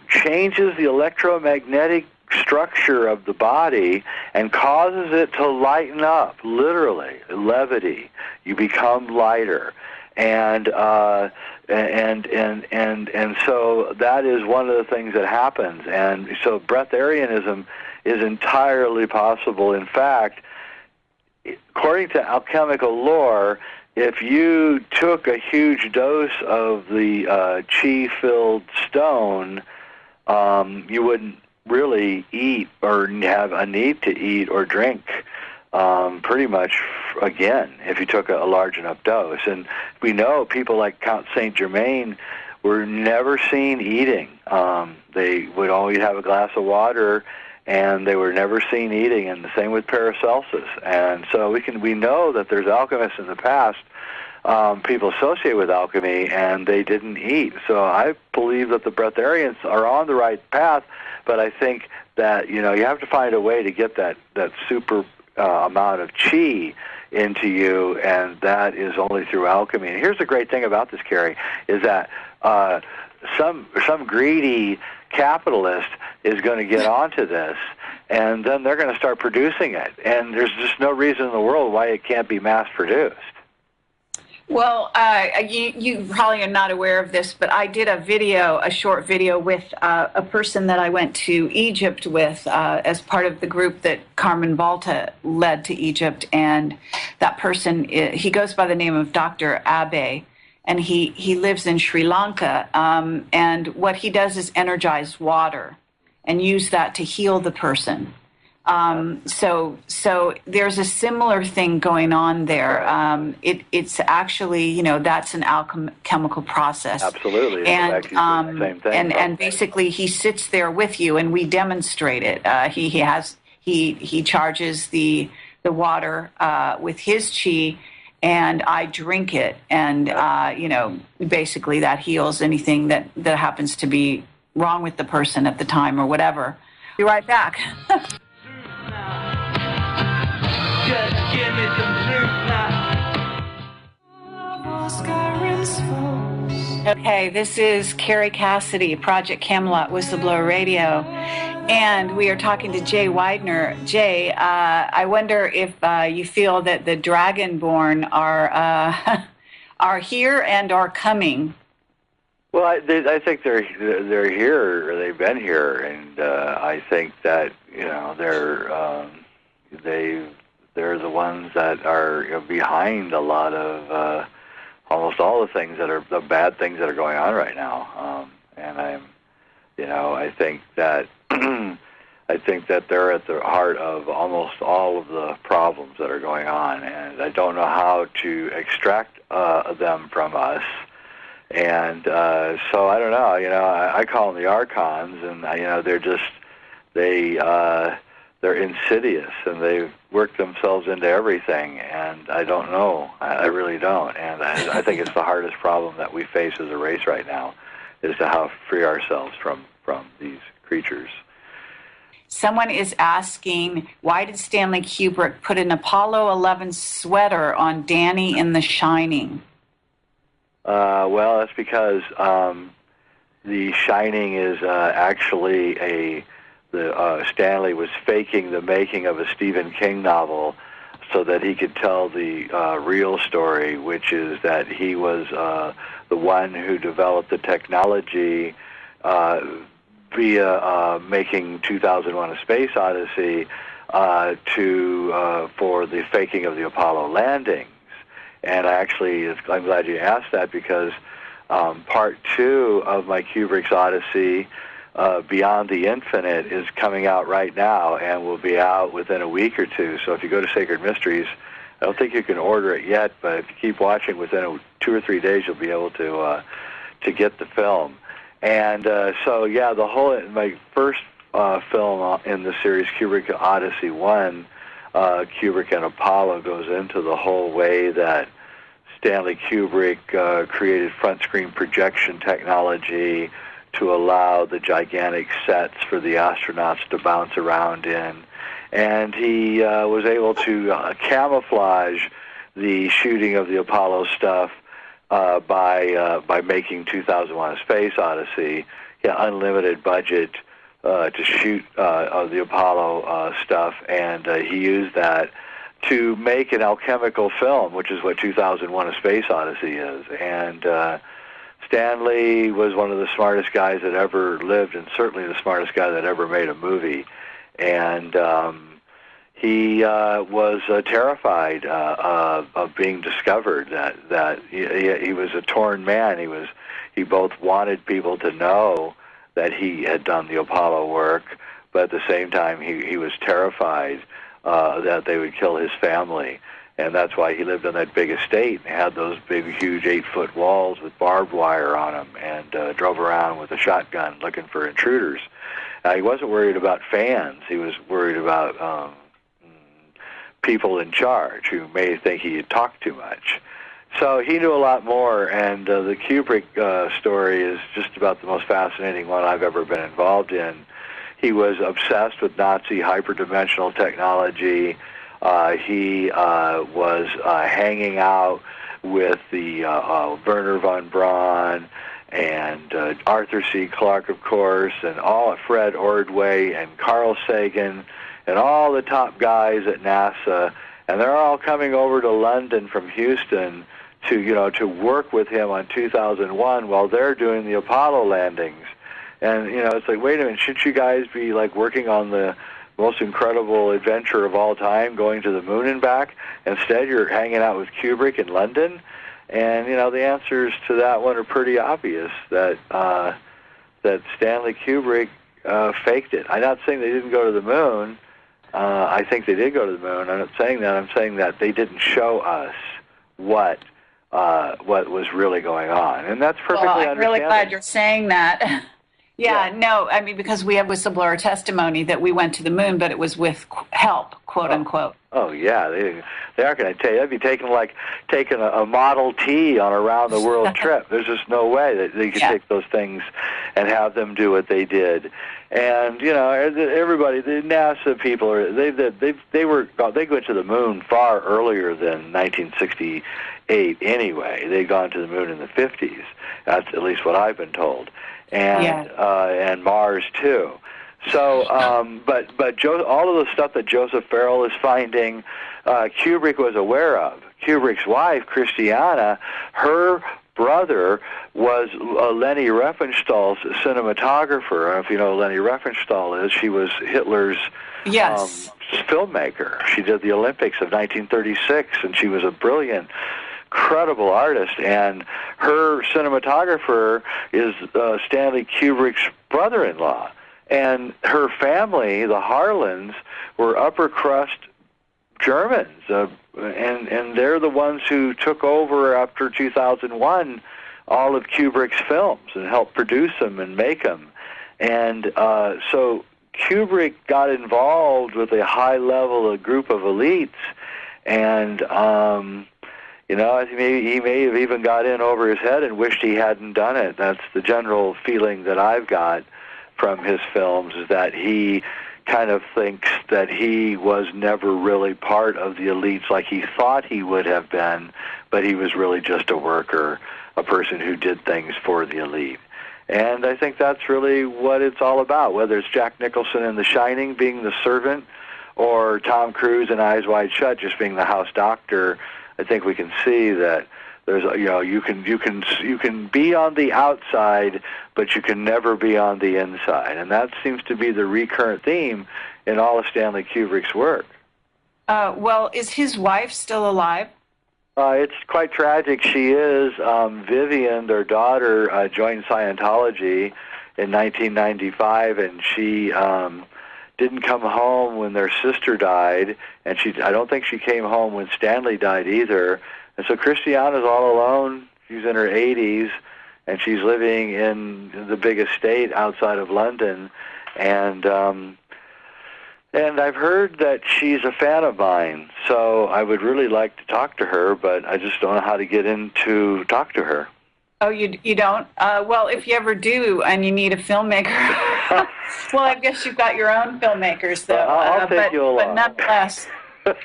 S2: changes the electromagnetic structure of the body and causes it to lighten up, literally, levity. You become lighter. And so that is one of the things that happens. And so breatharianism is entirely possible. In fact, according to alchemical lore, if you took a huge dose of the chi-filled stone, you wouldn't really eat or have a need to eat or drink pretty much again if you took a large enough dose. And we know people like Count Saint Germain were never seen eating. They would always have a glass of water, and they were never seen eating, and the same with Paracelsus. And so we know that there's alchemists in the past, people associated with alchemy, and they didn't eat. So I believe that the breatharians are on the right path, but I think that you have to find a way to get that super amount of chi into you, and that is only through alchemy. And here's the great thing about this, Kerry, is that some greedy capitalist is going to get onto this, and then they're going to start producing it. And there's just no reason in the world why it can't be mass-produced.
S1: Well, you probably are not aware of this, but I did a short video with a person that I went to Egypt with as part of the group that Carmen Volta led to Egypt. And that person, he goes by the name of Dr. Abe. and he lives in Sri Lanka. And what he does is energize water and use that to heal the person. So there's a similar thing going on there. It's actually, that's an alchemical process.
S2: Absolutely.
S1: And
S2: The same thing.
S1: and basically he sits there with you, and we demonstrate it. He charges the water with his chi, and I drink it, and basically that heals anything that happens to be wrong with the person at the time or whatever. Be right back.
S6: Just give me some truth now.
S1: Okay, this is Kerry Cassidy, Project Camelot Whistleblower Radio, and we are talking to Jay Weidner. Jay, I wonder if you feel that the Dragonborn are here and are coming.
S2: Well, I think they're here, or they've been here, and I think that they're the ones that are behind a lot of almost all the things that are the bad things that are going on right now. And I think that they're at the heart of almost all of the problems that are going on, and I don't know how to extract them from us. And so I don't know. I call them the archons, and they're insidious, and they've worked themselves into everything, and I don't know. I really don't. And I think it's the hardest problem that we face as a race right now, is to how to free ourselves from these creatures.
S1: Someone is asking, why did Stanley Kubrick put an Apollo 11 sweater on Danny in The Shining?
S2: Well, that's because The Shining is actually Stanley was faking the making of a Stephen King novel so that he could tell the real story, which is that he was the one who developed the technology via making 2001: A Space Odyssey for the faking of the Apollo landings. And I'm glad you asked that, because part 2 of my Kubrick's Odyssey, Beyond the Infinite, is coming out right now and will be out within a week or two. So if you go to Sacred Mysteries, I don't think you can order it yet, but if you keep watching, within 2 or 3 days you'll be able to get the film. And my first film in the series, Kubrick Odyssey 1, Kubrick and Apollo, goes into the whole way that Stanley Kubrick created front-screen projection technology to allow the gigantic sets for the astronauts to bounce around in. And he was able to camouflage the shooting of the Apollo stuff by making 2001: A Space Odyssey. Unlimited budget to shoot the Apollo stuff, and he used that to make an alchemical film, which is what 2001: A Space Odyssey is. And Stanley was one of the smartest guys that ever lived, and certainly the smartest guy that ever made a movie. And he was terrified of being discovered. That he was a torn man. He both wanted people to know that he had done the Apollo work, but at the same time he was terrified that they would kill his family. And that's why he lived on that big estate and had those big, huge 8-foot walls with barbed wire on them, and drove around with a shotgun looking for intruders. He wasn't worried about fans. He was worried about people in charge who may think he had talked too much. So he knew a lot more, and the Kubrick story is just about the most fascinating one I've ever been involved in. He was obsessed with Nazi hyperdimensional technology. He was hanging out with the Werner von Braun and Arthur C. Clarke, of course, and all Fred Ordway and Carl Sagan and all the top guys at NASA, and they're all coming over to London from Houston to work with him on 2001 while they're doing the Apollo landings. And it's like, wait a minute, shouldn't you guys be like working on the most incredible adventure of all time, going to the moon and back? Instead, you're hanging out with Kubrick in London. And, the answers to that one are pretty obvious, that Stanley Kubrick faked it. I'm not saying they didn't go to the moon. I think they did go to the moon. I'm not saying that. I'm saying that they didn't show us what was really going on. And that's perfectly understandable.
S1: I'm really glad you're saying that. Yeah, no, I mean, because we have whistleblower testimony that we went to the moon, but it was with help, quote unquote.
S2: Oh yeah, they aren't going to tell you. That'd be taking a Model T on a round the world trip. There's just no way that they could take those things and have them do what they did. And everybody, the NASA people, they went to the moon far earlier than 1968. Anyway, they'd gone to the moon in the 50s. That's at least what I've been told. And Mars too. So, but all of the stuff that Joseph Farrell is finding, Kubrick was aware of. Kubrick's wife, Christiana, her brother was Leni Riefenstahl's cinematographer. I don't know if you know who Leni Riefenstahl is. She was Hitler's filmmaker. She did the Olympics of 1936, and she was a brilliant, incredible artist, and her cinematographer is Stanley Kubrick's brother-in-law. And her family, the Harlans, were upper crust Germans, and they're the ones who took over after 2001 all of Kubrick's films and helped produce them and make them. And so Kubrick got involved with a high-level group of elites, and he may have even got in over his head and wished he hadn't done it. That's the general feeling that I've got from his films, is that he kind of thinks that he was never really part of the elites like he thought he would have been, but he was really just a worker, a person who did things for the elite. And I think that's really what it's all about, whether it's Jack Nicholson in The Shining being the servant, or Tom Cruise in Eyes Wide Shut just being the house doctor. I think we can see that there's, you can be on the outside, but you can never be on the inside, and that seems to be the recurrent theme in all of Stanley Kubrick's work.
S1: Well, is his wife still alive?
S2: It's quite tragic. She is. Vivian, their daughter, joined Scientology in 1995, and she didn't come home when their sister died, and I don't think she came home when Stanley died either. And so Christiana's all alone. She's in her 80s, and she's living in the big estate outside of London. And I've heard that she's a fan of mine, so I would really like to talk to her, but I just don't know how to get in to talk to her.
S1: Oh, you don't? Well, if you ever do and you need a filmmaker, well, I guess you've got your own filmmakers, though.
S2: I'll take you along.
S1: But nonetheless,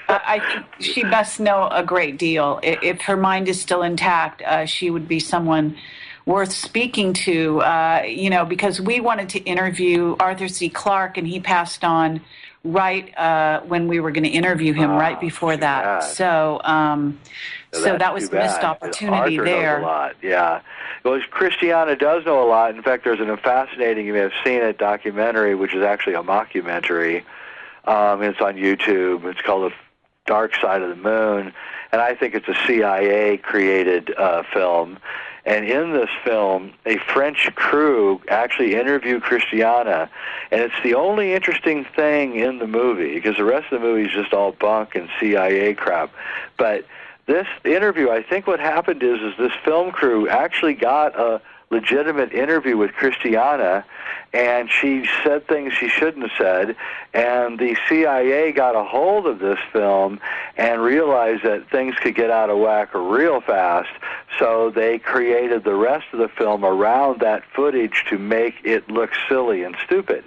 S1: I think she must know a great deal. If her mind is still intact, she would be someone worth speaking to, because we wanted to interview Arthur C. Clarke, and he passed on right when we were going to interview him, right before that.
S2: Bad.
S1: So that was a missed opportunity there.
S2: Arthur knows a lot, yeah. Well, Christiana does know a lot. In fact, there's a fascinating, you may have seen it, documentary, which is actually a mockumentary. It's on YouTube. It's called The Dark Side of the Moon, and I think it's a CIA-created film. And in this film, a French crew actually interviewed Christiana, and it's the only interesting thing in the movie, because the rest of the movie is just all bunk and CIA crap. But this interview, I think what happened is this film crew actually got a legitimate interview with Christiana, and she said things she shouldn't have said, and the CIA got a hold of this film and realized that things could get out of whack real fast, so they created the rest of the film around that footage to make it look silly and stupid.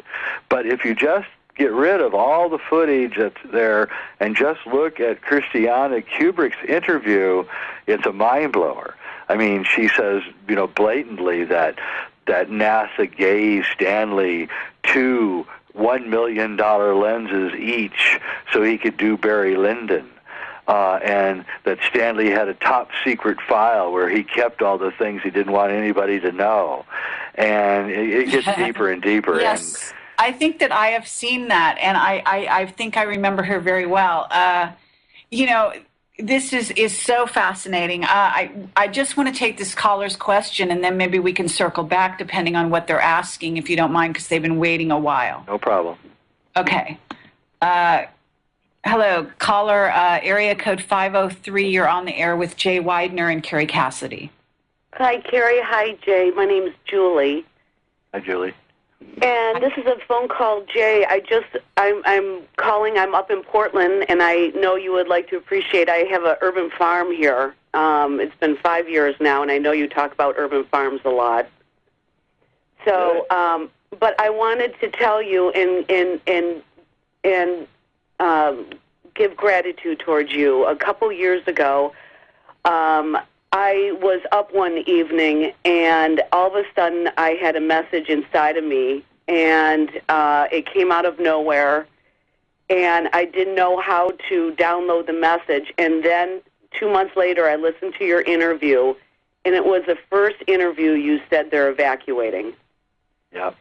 S2: But if you just get rid of all the footage that's there and just look at Christiana Kubrick's interview, it's a mind-blower. I mean, she says, blatantly that NASA gave Stanley 2 $1 million lenses each so he could do Barry Lyndon. And that Stanley had a top-secret file where he kept all the things he didn't want anybody to know. And it gets deeper and deeper.
S1: Yes, I think that I have seen that, and I think I remember her very well. this is so fascinating. I just want to take this caller's question, and then maybe we can circle back depending on what they're asking, if you don't mind, because they've been waiting a while.
S2: No problem.
S1: Okay. Hello, caller, area code 503. You're on the air with Jay Weidner and Kerry Cassidy.
S7: Hi, Kerry. Hi, Jay. My name's Julie.
S2: Hi, Julie.
S7: And this is a phone call, Jay. I'm calling. I'm up in Portland, and I know you would like to appreciate. I have an urban farm here. It's been 5 years now, and I know you talk about urban farms a lot. So, but I wanted to tell you and give gratitude towards you. A couple years ago, I was up one evening, and all of a sudden I had a message inside of me, and it came out of nowhere, and I didn't know how to download the message. And then 2 months later, I listened to your interview, and it was the first interview you said they're evacuating.
S2: Yep.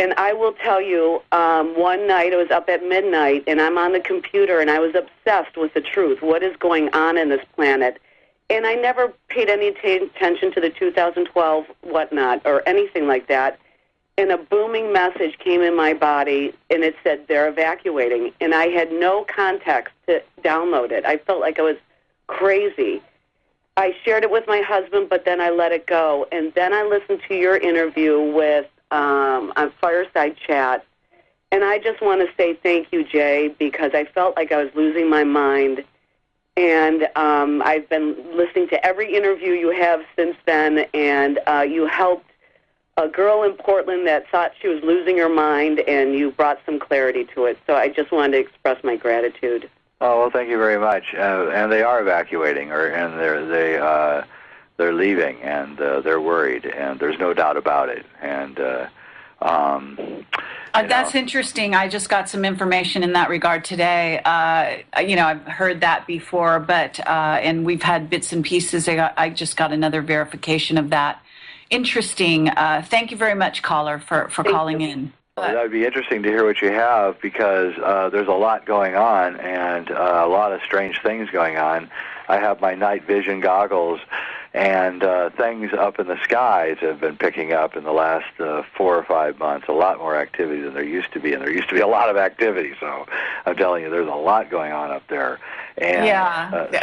S7: And I will tell you, one night I was up at midnight, and I'm on the computer, and I was obsessed with the truth. What is going on in this planet? And I never paid any attention to the 2012 whatnot or anything like that. And a booming message came in my body, and it said they're evacuating. And I had no context to download it. I felt like I was crazy. I shared it with my husband, but then I let it go. And then I listened to your interview with on Fireside Chat. And I just want to say thank you, Jay, because I felt like I was losing my mind. And I've been listening to every interview you have since then, and you helped a girl in Portland that thought she was losing her mind, and you brought some clarity to it. So I just wanted to express my gratitude.
S2: Oh, well, thank you very much. And they are evacuating, and they're leaving, and they're worried, and there's no doubt about it. And
S1: that's interesting. I just got some information in that regard today. I've heard that before, but and we've had bits and pieces. I just got another verification of that. Interesting. Thank you very much, caller, for calling in.
S2: Well, that would be interesting to hear what you have, because there's a lot going on, and a lot of strange things going on. I have my night vision goggles, and things up in the skies have been picking up in the last 4 or 5 months, a lot more activity than there used to be, and there used to be a lot of activity, so I'm telling you, there's a lot going on up there. And,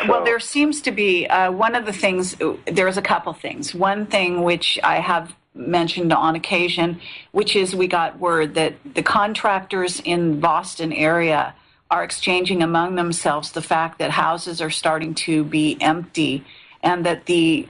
S1: well, there seems to be one of the things, there's a couple things. One thing which I have mentioned on occasion, which is we got word that the contractors in Boston area are exchanging among themselves the fact that houses are starting to be empty, and that the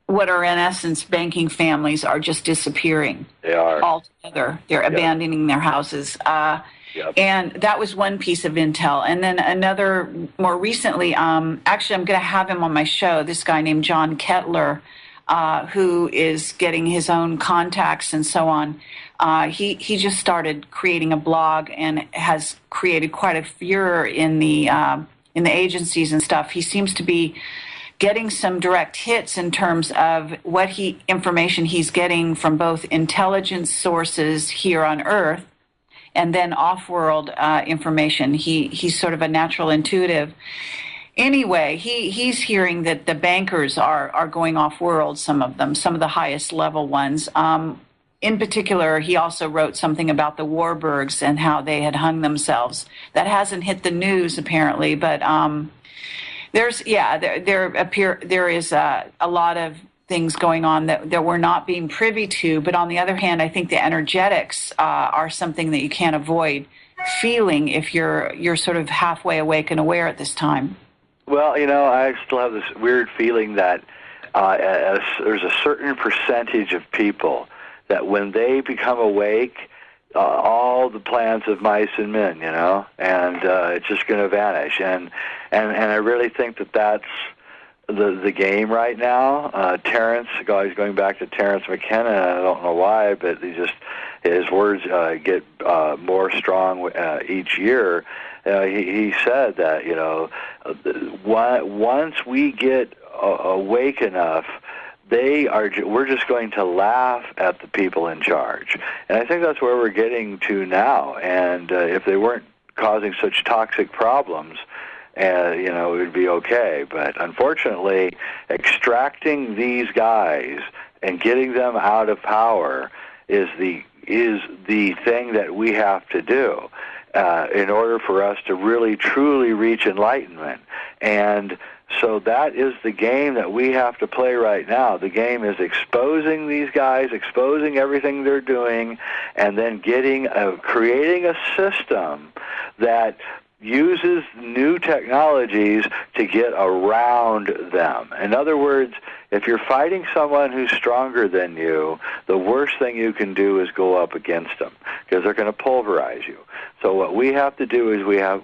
S1: what are in essence banking families are just disappearing.
S2: They are
S1: altogether. They're abandoning their houses. And that was one piece of intel. And then another, more recently, actually I'm going to have him on my show, this guy named John Kettler, who is getting his own contacts and so on. He just started creating a blog and has created quite a furor in the agencies and stuff. He seems to be getting some direct hits in terms of what information he's getting from both intelligence sources here on Earth and then off-world information. He's sort of a natural intuitive. Anyway, he's hearing that the bankers are going off-world, some of them, some of the highest level ones. In particular, he also wrote something about the Warburgs and how they had hung themselves. That hasn't hit the news, apparently, but there is a lot of things going on that we're not being privy to. But on the other hand, I think the energetics are something that you can't avoid feeling if you're sort of halfway awake and aware at this time.
S2: Well, I still have this weird feeling that there's a certain percentage of people that when they become awake, all the plans of mice and men, and it's just going to vanish. And I really think that that's the game right now. Terrence, going back to Terrence McKenna, I don't know why, but his words get more strong each year. He said that, once we get awake enough, we're just going to laugh at the people in charge. And I think that's where we're getting to now. And if they weren't causing such toxic problems, you know, it would be okay. But unfortunately, extracting these guys and getting them out of power is the thing that we have to do in order for us to really truly reach enlightenment. And so that is the game that we have to play right now. The game is exposing these guys, exposing everything they're doing, and then creating a system that uses new technologies to get around them. In other words, if you're fighting someone who's stronger than you, the worst thing you can do is go up against them, because they're going to pulverize you. So what we have to do is we have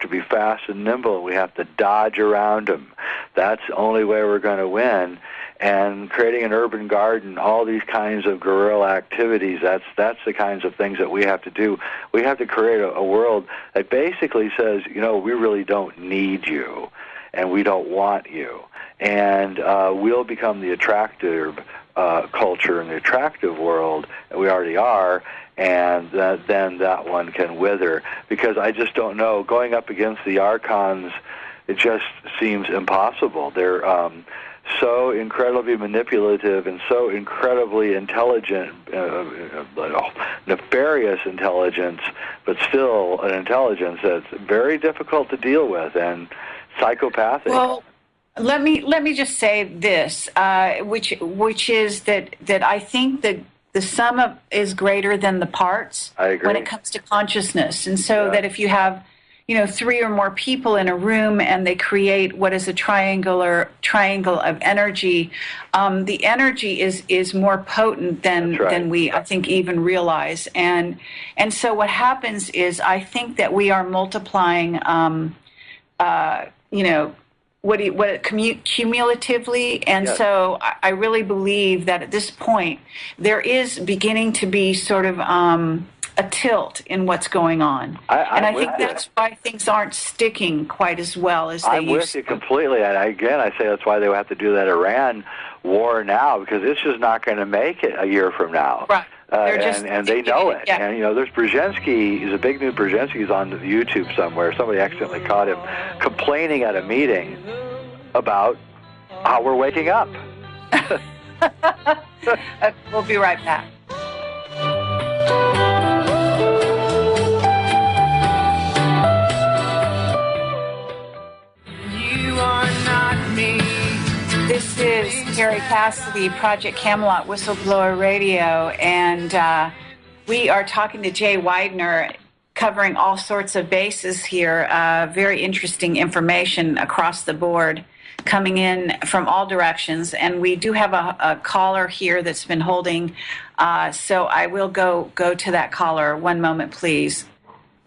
S2: to be fast and nimble, and we have to dodge around them. That's the only way we're going to win. And creating an urban garden, all these kinds of guerrilla activities, that's the kinds of things that we have to do. We have to create a world that basically says, you know, we really don't need you, and we don't want you. And we'll become the attractive culture and the attractive world, and we already are, and then that one can wither. Because I just don't know, going up against the Archons, it just seems impossible. They're so incredibly manipulative and so incredibly intelligent, nefarious intelligence, but still an intelligence that's very difficult to deal with and psychopathic.
S1: Well, let me just say this, which is that I think that the sum is greater than the parts.
S2: I agree.
S1: When it comes to consciousness, and so that if you have, you know, 3 or more people in a room and they create what is a triangle of energy, the energy is more potent than we, I think, even realize. And so what happens is, I think that we are multiplying, cumulatively. And so I really believe that at this point there is beginning to be sort of a tilt in what's going on. And I think that's why things aren't sticking quite as well as they used to.
S2: I'm with you completely. And again, I say that's why they have to do that Iran war now, because it's just not going to make it a year from now.
S1: Right.
S2: And they know it.
S1: Yeah.
S2: And, you know, there's Brzezinski, he's a big new Brzezinski's on YouTube somewhere. Somebody accidentally caught him complaining at a meeting about how we're waking up.
S1: We'll be right back.
S6: You are not me.
S1: This is Kerry Cassidy, Project Camelot Whistleblower Radio, and we are talking to Jay Weidner, covering all sorts of bases here. Very interesting information across the board coming in from all directions, and we do have a caller here that's been holding, so I will go to that caller. One moment, please.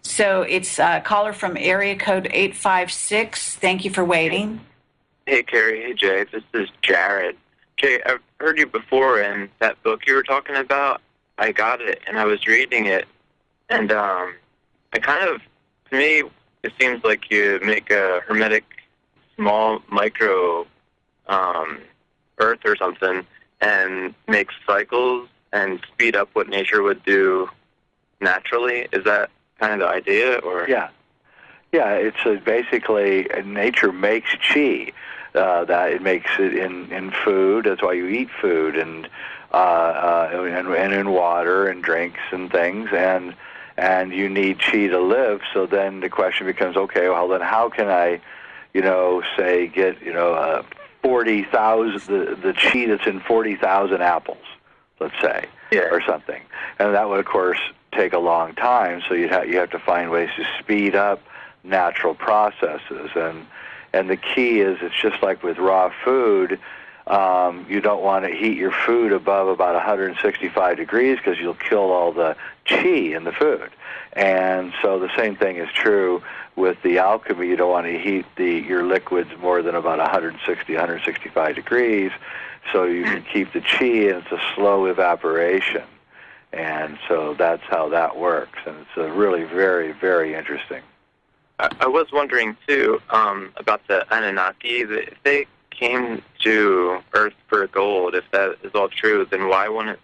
S1: So it's a caller from area code 856. Thank you for waiting.
S8: Hey, Kerry. Hey, Jay. This is Jared. Jay, I've heard you before in that book you were talking about. I got it, and I was reading it, and I kind of, to me, it seems like you make a hermetic, small, micro Earth or something, and make cycles and speed up what nature would do naturally. Is that kind of the idea? Or
S2: Yeah, it's basically nature makes chi. That it makes it in food. That's why you eat food, and in water and drinks and things, and you need chi to live. So then the question becomes, okay, well then how can I, say get 40,000 the chi that's in 40,000 apples, let's say, or something, and that would of course take a long time. So you have to find ways to speed up natural processes, and the key is, it's just like with raw food. You don't want to heat your food above about 165 degrees because you'll kill all the chi in the food. And so the same thing is true with the alchemy. You don't want to heat your liquids more than about 160, 165 degrees, so you can keep the chi, and it's a slow evaporation. And so that's how that works, and it's really very, very interesting.
S8: I was wondering, too, about the Anunnaki. If they came to Earth for gold, if that is all true, then why wouldn't...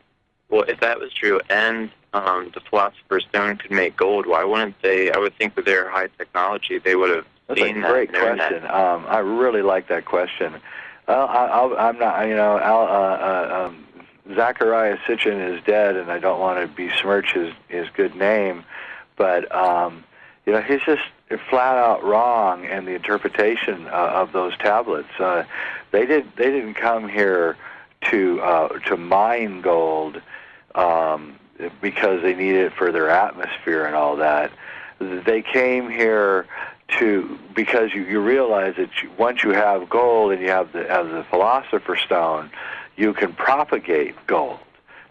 S8: Well, if that was true, and the Philosopher's Stone could make gold, why wouldn't they? I would think with their high technology, they would have
S2: That's
S8: seen
S2: a
S8: that.
S2: great
S8: known
S2: question.
S8: that.
S2: I really like that question. Well, I'm not, Zachariah Sitchin is dead, and I don't want to besmirch his good name, but he's just flat out wrong in the interpretation of those tablets. They didn't come here to mine gold because they need it for their atmosphere and all that. They came here because you realize that once you have gold and you have the Philosopher's Stone, you can propagate gold.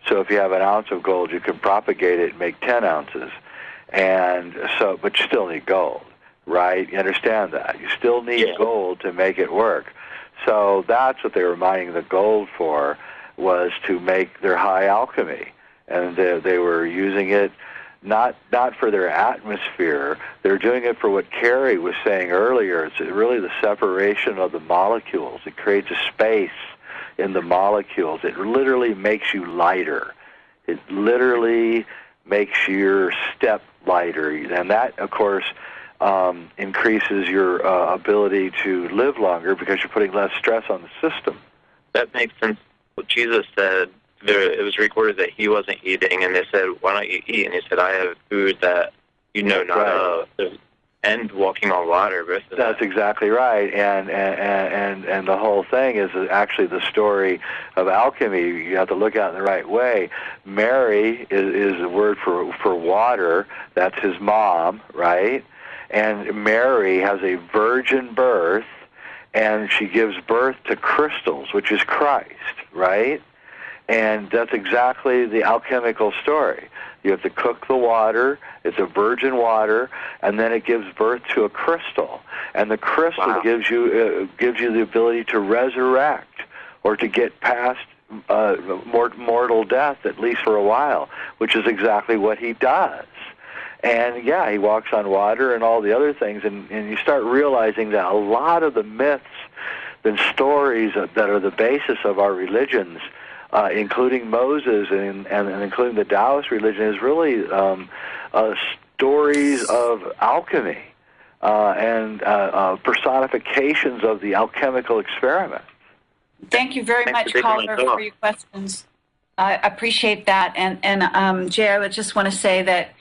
S2: So if you have an ounce of gold, you can propagate it and make 10 ounces. And so, but you still need gold, right? You understand that. You still need gold to make it work. So that's what they were mining the gold for, was to make their high alchemy. And they were using it not for their atmosphere. They're doing it for what Kerry was saying earlier. It's really the separation of the molecules. It creates a space in the molecules. It literally makes you lighter. It literally makes your step lighter. And that, of course, increases your ability to live longer because you're putting less stress on the system.
S8: That makes sense. What Jesus said, it was recorded that he wasn't eating, and they said, why don't you eat? And he said, I have food that you know not of. And walking on water.
S2: That's exactly right. And the whole thing is actually the story of alchemy. You have to look at it in the right way. Mary is the word for water. That's his mom, right? And Mary has a virgin birth, and she gives birth to crystals, which is Christ, right? And that's exactly the alchemical story. You have to cook the water. It's a virgin water, and then it gives birth to a crystal. And the crystal gives you the ability to resurrect or to get past mortal death, at least for a while, which is exactly what he does. And yeah, he walks on water and all the other things, and you start realizing that a lot of the myths and stories that are the basis of our religions, including Moses and including the Taoist religion, is really stories of alchemy and personifications of the alchemical experiment.
S1: Thank you very much, caller, for your questions. I appreciate that. And Jay, I would just want to say that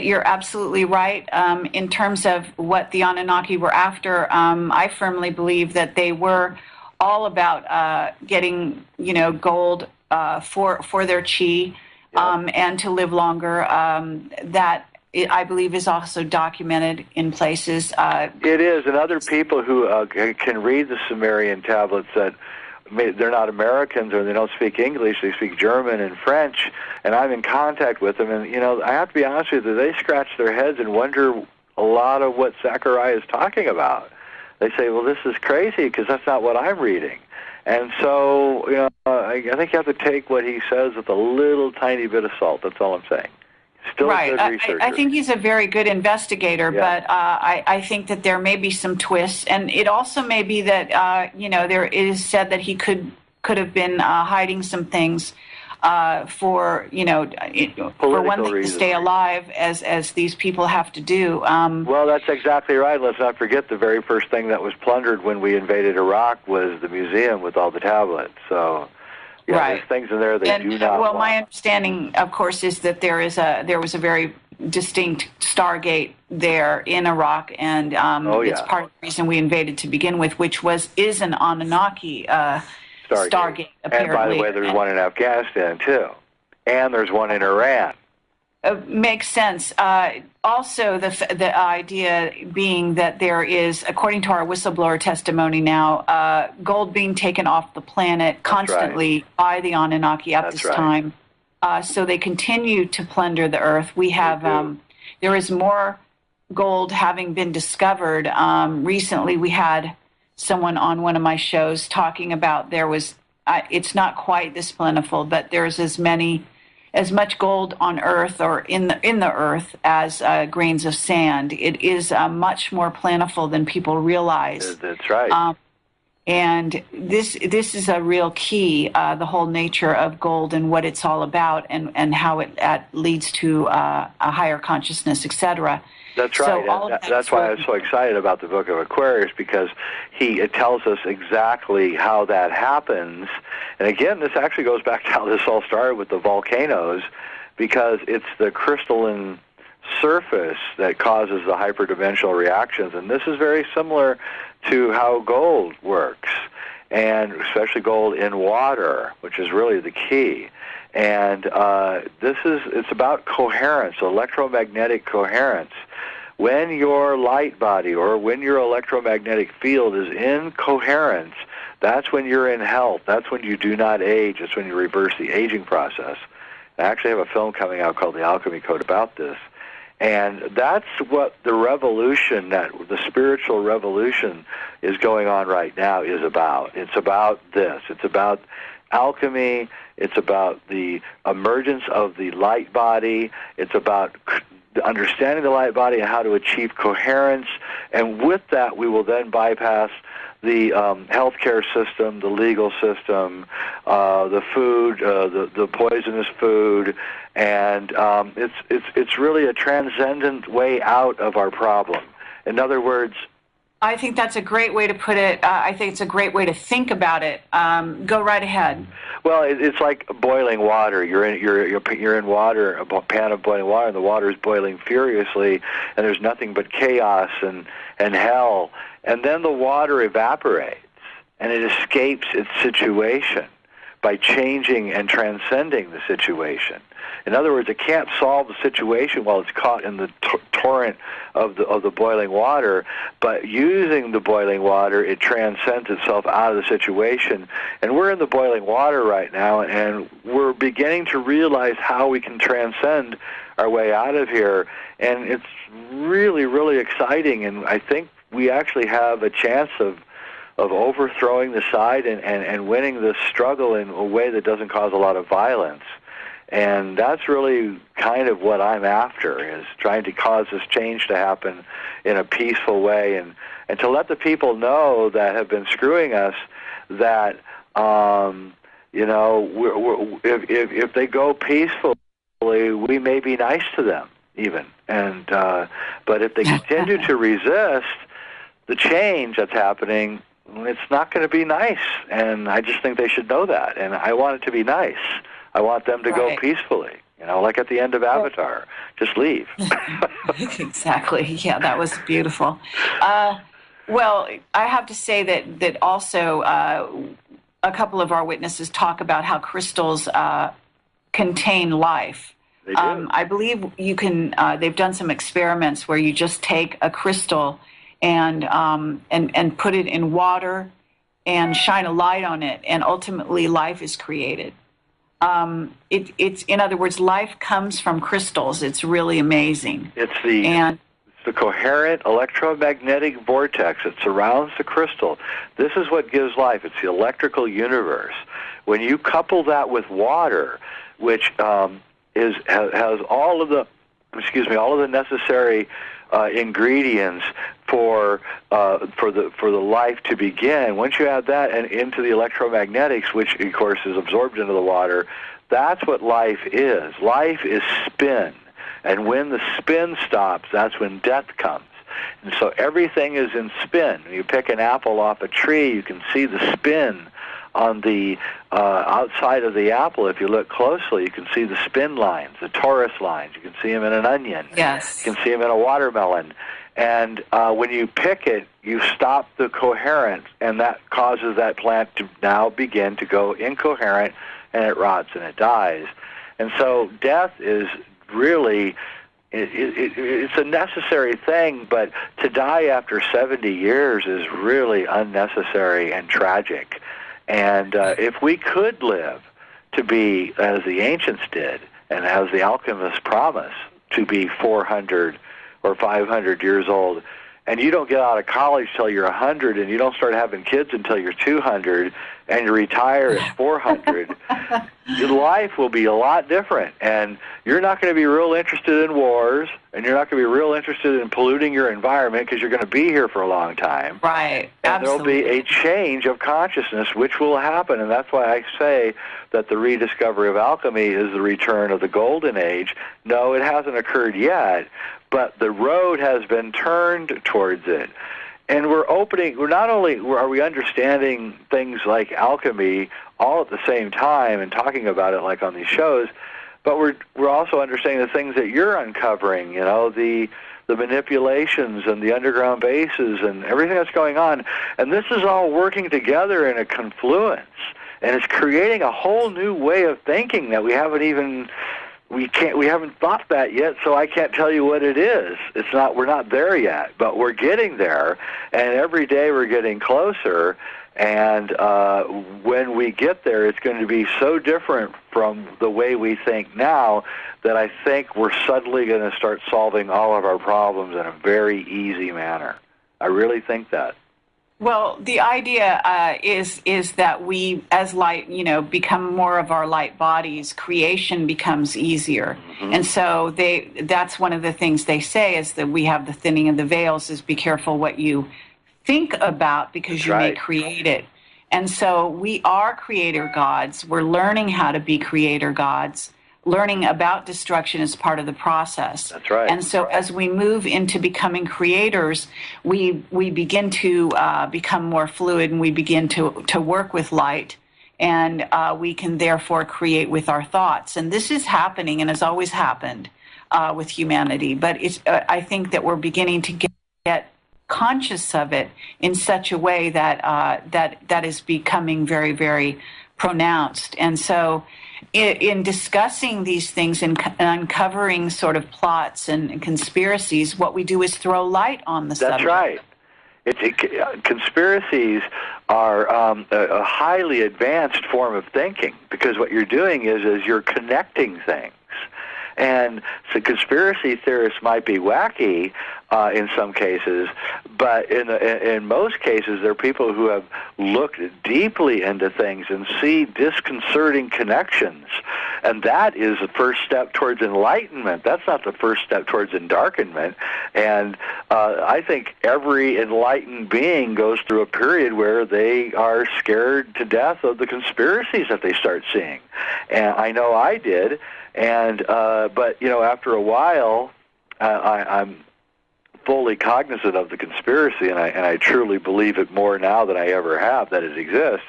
S1: you're absolutely right in terms of what the Anunnaki were after. I firmly believe that they were all about getting, gold for their chi and to live longer. That I believe is also documented in places.
S2: It is, and other people who can read the Sumerian tablets that they're not Americans or they don't speak English, they speak German and French, and I'm in contact with them, and I have to be honest with you, they scratch their heads and wonder a lot of what Zechariah is talking about. They say, well, this is crazy because that's not what I'm reading. And so, I think you have to take what he says with a little tiny bit of salt. That's all I'm saying. Still
S1: right.
S2: a good researcher.
S1: I think he's a very good investigator, but I think that there may be some twists. And it also may be that, there is said that he could have been hiding some things for one thing, to stay alive, as these people have to do.
S2: Well, that's exactly right. Let's not forget the very first thing that was plundered when we invaded Iraq was the museum with all the tablets. So, there's things in there that do not.
S1: Well, my understanding, of course, is that there was a very distinct Stargate there in Iraq, and it's part of the reason we invaded to begin with, which is an Anunnaki Stargate, apparently.
S2: And by the way, there's one in Afghanistan, too. And there's one in Iran.
S1: Makes sense. Also, the idea being that there is, according to our whistleblower testimony now, gold being taken off the planet constantly by the Anunnaki at this time. So they continue to plunder the earth. We have, there is more gold having been discovered. Recently, we had someone on one of my shows talking about it's not quite this plentiful, but there's as much gold on Earth or in the earth as grains of sand. It is much more plentiful than people realize.
S2: That's right.
S1: And this is a real key, the whole nature of gold and what it's all about, and how it leads to a higher consciousness, etc.
S2: That's
S1: So
S2: right.
S1: all
S2: And
S1: of that
S2: that's
S1: is
S2: why I
S1: really
S2: was so excited about the Book of Aquarius, because it tells us exactly how that happens. And again, this actually goes back to how this all started with the volcanoes, because it's the crystalline surface that causes the hyperdimensional reactions. And this is very similar to how gold works, and especially gold in water, which is really the key. And it's about coherence, electromagnetic coherence. When your light body or when your electromagnetic field is in coherence, that's when you're in health. That's when you do not age. That's when you reverse the aging process. I actually have a film coming out called The Alchemy Code about this. And that's what the revolution, that the spiritual revolution is going on right now is about. It's about this. It's about alchemy. It's about the emergence of the light body. It's about understanding the light body and how to achieve coherence. And with that, we will then bypass the healthcare system, the legal system, the food, the poisonous food, and it's really a transcendent way out of our problem. In other words,
S1: I think that's a great way to put it. I think it's a great way to think about it. Go right ahead.
S2: Well, it's like boiling water. You're in water, a pan of boiling water, and the water is boiling furiously, and there's nothing but chaos and hell. And then the water evaporates, and it escapes its situation by changing and transcending the situation. In other words, it can't solve the situation while it's caught in the torrent of the boiling water, but using the boiling water, it transcends itself out of the situation. And we're in the boiling water right now, and we're beginning to realize how we can transcend our way out of here. And it's really, really exciting, and I think we actually have a chance of overthrowing the side and winning this struggle in a way that doesn't cause a lot of violence. And that's really kind of what I'm after, is trying to cause this change to happen in a peaceful way, and to let the people know that have been screwing us that, if they go peacefully, we may be nice to them even. And but if they continue to resist the change that's happening, it's not going to be nice. And I just think they should know that. And I want it to be nice. I want them to go peacefully, like at the end of Avatar. Just leave.
S1: Exactly. Yeah, that was beautiful. Well, I have to say that also a couple of our witnesses talk about how crystals contain life.
S2: They do.
S1: I believe you can. They've done some experiments where you just take a crystal and put it in water and shine a light on it, and ultimately life is created. It's in other words, life comes from crystals. It's really amazing.
S2: It's the coherent electromagnetic vortex that surrounds the crystal. This is what gives life. It's the electrical universe. When you couple that with water, which has all of the necessary ingredients for the life to begin. Once you add that and into the electromagnetics, which of course is absorbed into the water, that's what life is. Life is spin, and when the spin stops, that's when death comes. And so everything is in spin. When you pick an apple off a tree, you can see the spin on the outside of the apple. If you look closely, you can see the spin lines, the torus lines. You can see them in an onion.
S1: Yes.
S2: You can see them in a watermelon. And when you pick it, you stop the coherence, and that causes that plant to now begin to go incoherent, and it rots and it dies. And so death is really, it's a necessary thing, but to die after 70 years is really unnecessary and tragic. And if we could live to be, as the ancients did, and as the alchemists promise, to be 400 or 500 years old, and you don't get out of college till you're 100, and you don't start having kids until you're 200, and you retire at 400, your life will be a lot different. And you're not going to be real interested in wars, and you're not going to be real interested in polluting your environment because you're going to be here for a long time.
S1: Right.
S2: And
S1: Absolutely.
S2: there'll be a change of consciousness, which will happen. And that's why I say that the rediscovery of alchemy is the return of the golden age. No, it hasn't occurred yet, but the road has been turned towards it. And we're not only are we understanding things like alchemy all at the same time and talking about it like on these shows, but we're also understanding the things that you're uncovering, the manipulations and the underground bases and everything that's going on. And this is all working together in a confluence. And it's creating a whole new way of thinking that we haven't thought that yet, so I can't tell you what it is. We're not there yet, but we're getting there, and every day we're getting closer. And when we get there, it's going to be so different from the way we think now that I think we're suddenly going to start solving all of our problems in a very easy manner. I really think that.
S1: Well, the idea is that we, as light, become more of our light bodies. Creation becomes easier, and so that's one of the things they say is that we have the thinning of the veils. Is be careful what you think about because you may create it. And so we are creator gods. We're learning how to be creator gods. Learning about destruction is part of the process.
S2: That's right.
S1: And so as we move into becoming creators, we begin to become more fluid, and we begin to work with light, and we can therefore create with our thoughts. And this is happening and has always happened with humanity. But I think that we're beginning to get conscious of it in such a way that is becoming very, very pronounced. And so in discussing these things and uncovering sort of plots and conspiracies, what we do is throw light on the subject.
S2: That's right. Conspiracies are a highly advanced form of thinking, because what you're doing is you're connecting things. And so conspiracy theorists might be wacky in some cases, but in most cases, they're people who have looked deeply into things and see disconcerting connections. And that is the first step towards enlightenment. That's not the first step towards endarkenment. And I think every enlightened being goes through a period where they are scared to death of the conspiracies that they start seeing. And I know I did. And but after a while, I'm fully cognizant of the conspiracy, and I truly believe it more now than I ever have that it exists.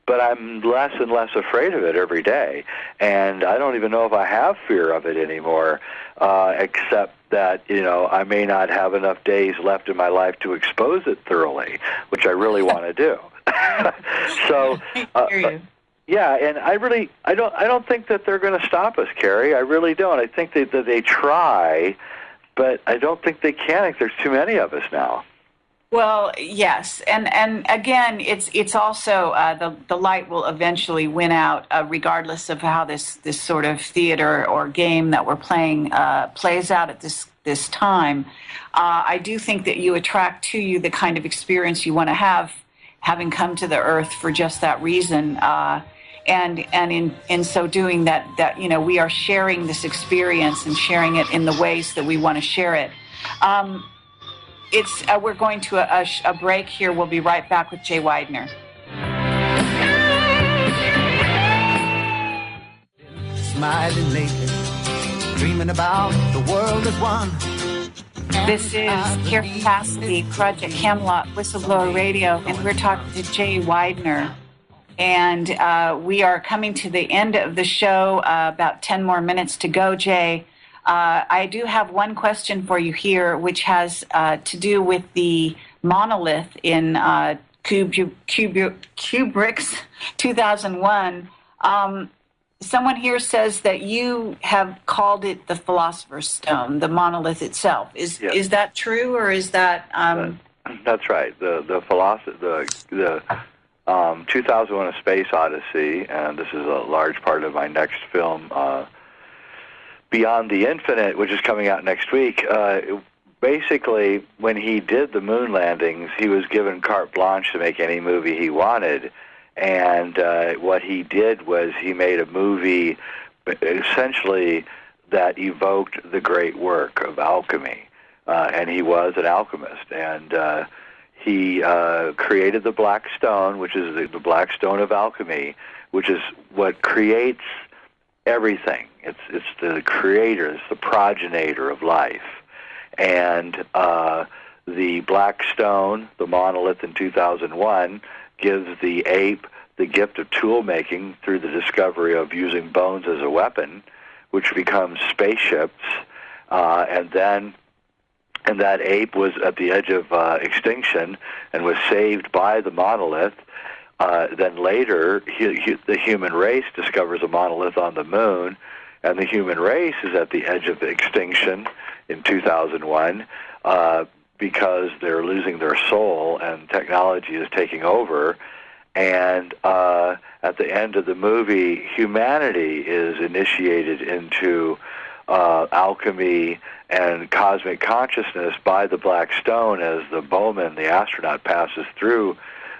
S2: But I'm less and less afraid of it every day, and I don't even know if I have fear of it anymore, except that I may not have enough days left in my life to expose it thoroughly, which I really want to do. So. Yeah, and I don't think that they're going to stop us, Kerry. I really don't. I think that they try, but I don't think they can. I think there's too many of us now.
S1: Well, yes, and again, it's also the light will eventually win out, regardless of how this sort of theater or game that we're playing plays out at this time. I do think that you attract to you the kind of experience you want to have, having come to the earth for just that reason. And in so doing that we are sharing this experience and sharing it in the ways that we want to share it. We're going to a break here. We'll be right back with Jay Weidner.
S9: Smiling lately, dreaming about the world as one.
S1: This is Kerry Cassidy, Project Camelot, Whistleblower Radio, and we're talking to Jay Weidner. And we are coming to the end of the show, about 10 more minutes to go, Jay. I do have one question for you here, which has to do with the monolith in Kubrick's 2001. Someone here says that you have called it the Philosopher's Stone, the monolith itself. Is that true, or is that...
S2: That's right. The 2001: A Space Odyssey, and this is a large part of my next film, Beyond the Infinite, which is coming out next week. Basically, when he did the moon landings, he was given carte blanche to make any movie he wanted, And what he did was he made a movie essentially that evoked the great work of alchemy. And he was an alchemist. And he created the Black Stone, which is the Black Stone of alchemy, which is what creates everything. It's the creator, it's the progenitor of life. And the Black Stone, the monolith in 2001, gives the ape the gift of tool making through the discovery of using bones as a weapon, which becomes spaceships. And that ape was at the edge of extinction and was saved by the monolith. Then later, the human race discovers a monolith on the moon, and the human race is at the edge of extinction in 2001 because they're losing their soul and technology is taking over. And at the end of the movie, humanity is initiated into alchemy and cosmic consciousness by the Black Stone as the Bowman, the astronaut, passes through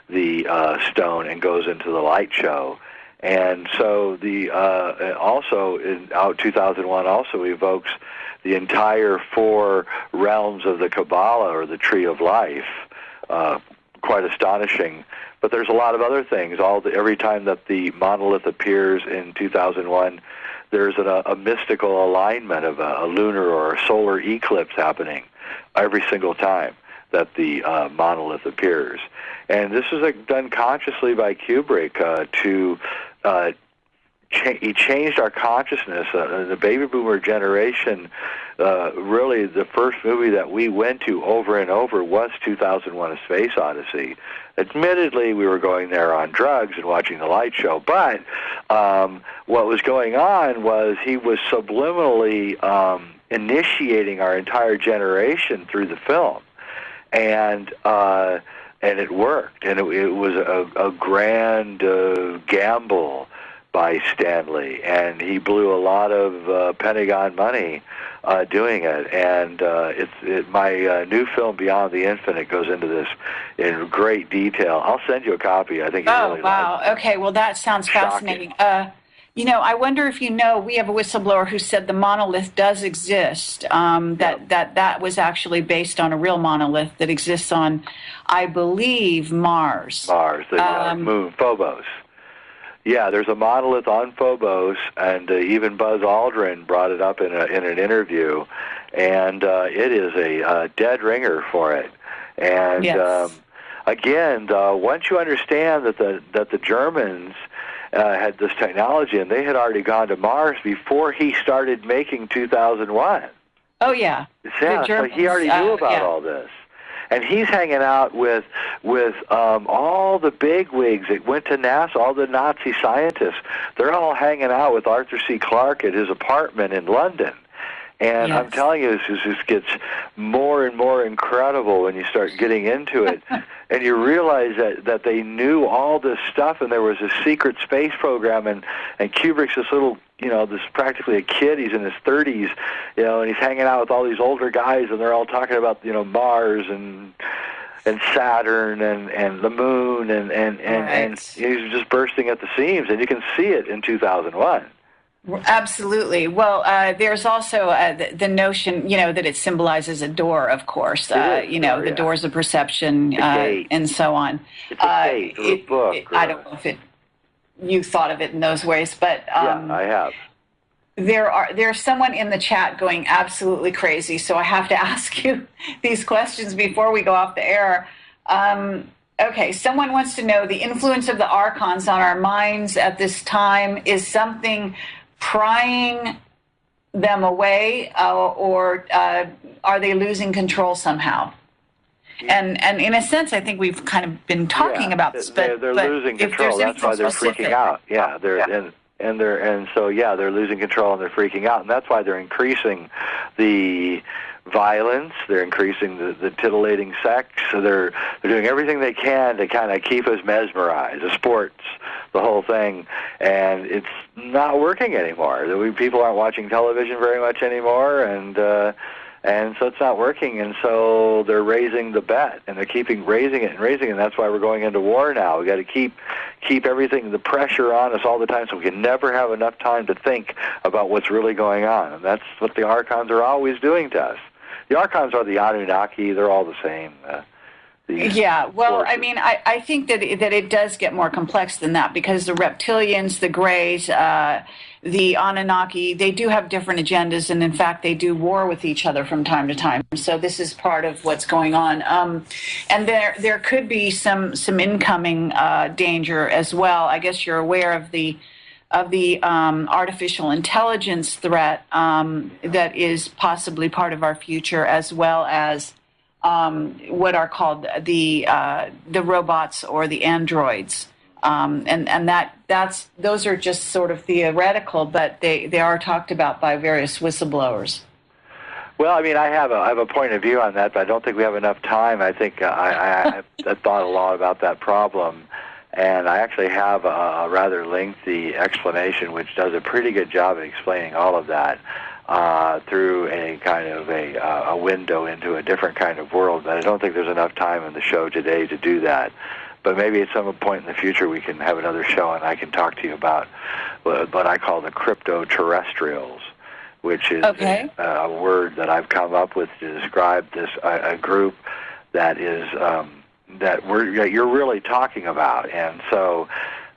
S2: the stone and goes into the light show. And so the also in 2001 also evokes the entire 4 realms of the Kabbalah, or the Tree of Life. Quite astonishing. But there's a lot of other things. Every time that the monolith appears in 2001, there's a mystical alignment of a lunar or a solar eclipse happening every single time that the monolith appears. And this is done consciously by Kubrick he changed our consciousness. The baby boomer generation, really the first movie that we went to over and over was 2001: A Space Odyssey. Admittedly, we were going there on drugs and watching the light show, but what was going on was he was subliminally initiating our entire generation through the film. And it worked, and it was a grand gamble by Stanley, and he blew a lot of Pentagon money doing it. And my new film, Beyond the Infinite, goes into this in great detail. I'll send you a copy. I think you really
S1: wow.
S2: like it.
S1: Okay, well, that sounds fascinating. I wonder if we have a whistleblower who said the monolith does exist, that was actually based on a real monolith that exists on, I believe, Mars.
S2: The moon, Phobos. Yeah, there's a monolith on Phobos, and even Buzz Aldrin brought it up in an interview, and it is a dead ringer for it. And
S1: yes.
S2: Again, once you understand that the Germans had this technology, and they had already gone to Mars before he started making 2001.
S1: Oh yeah.
S2: Yeah, so he already knew about all this. And he's hanging out with all the bigwigs that went to NASA, all the Nazi scientists. They're all hanging out with Arthur C. Clarke at his apartment in London. And I'm telling you, this just gets more and more incredible when you start getting into it. And you realize that they knew all this stuff, and there was a secret space program, and Kubrick's this little, this practically a kid. He's in his 30s, and he's hanging out with all these older guys, and they're all talking about, Mars and Saturn and the moon, and he's just bursting at the seams, and you can see it in 2001.
S1: Absolutely. Well, there's also the notion, that it symbolizes a door, of course, the doors of perception and so on.
S2: It's a gate or a book.
S1: I don't know if you thought of it in those ways, but
S2: yeah, I have.
S1: There's someone in the chat going absolutely crazy, so I have to ask you these questions before we go off the air. Okay, someone wants to know the influence of the archons on our minds at this time. Is something prying them away, or are they losing control somehow? And in a sense, I think we've kind of been talking about this, but
S2: they're losing control. That's why they're freaking out. Yeah, they're losing control and they're freaking out, and that's why they're increasing the violence. They're increasing the titillating sex. So they're doing everything they can to kind of keep us mesmerized. The sports, the whole thing, and it's not working anymore. People aren't watching television very much anymore, and And so it's not working, and so they're raising the bet, and they're keeping raising it, and that's why we're going into war now. We've got to keep everything, the pressure on us all the time, so we can never have enough time to think about what's really going on. And that's what the Archons are always doing to us. The Archons are the Anunnaki. They're all the same.
S1: Yeah, well,
S2: forces.
S1: I mean, I think that it does get more complex than that, because the reptilians, the Greys, the Anunnaki, they do have different agendas, and in fact, they do war with each other from time to time. So this is part of what's going on, and there could be some incoming danger as well. I guess you're aware of the artificial intelligence threat that is possibly part of our future, as well as what are called the robots or the androids, and those are just sort of theoretical, but they are talked about by various whistleblowers.
S2: Well, I mean, I have a point of view on that, but I don't think we have enough time. I think I've thought a lot about that problem, and I actually have a rather lengthy explanation, which does a pretty good job of explaining all of that. Through a kind of a window into a different kind of world. But I don't think there's enough time in the show today to do that. But maybe at some point in the future we can have another show and I can talk to you about what I call the crypto-terrestrials, which is a word that I've come up with to describe this a group that is that you're really talking about. And so,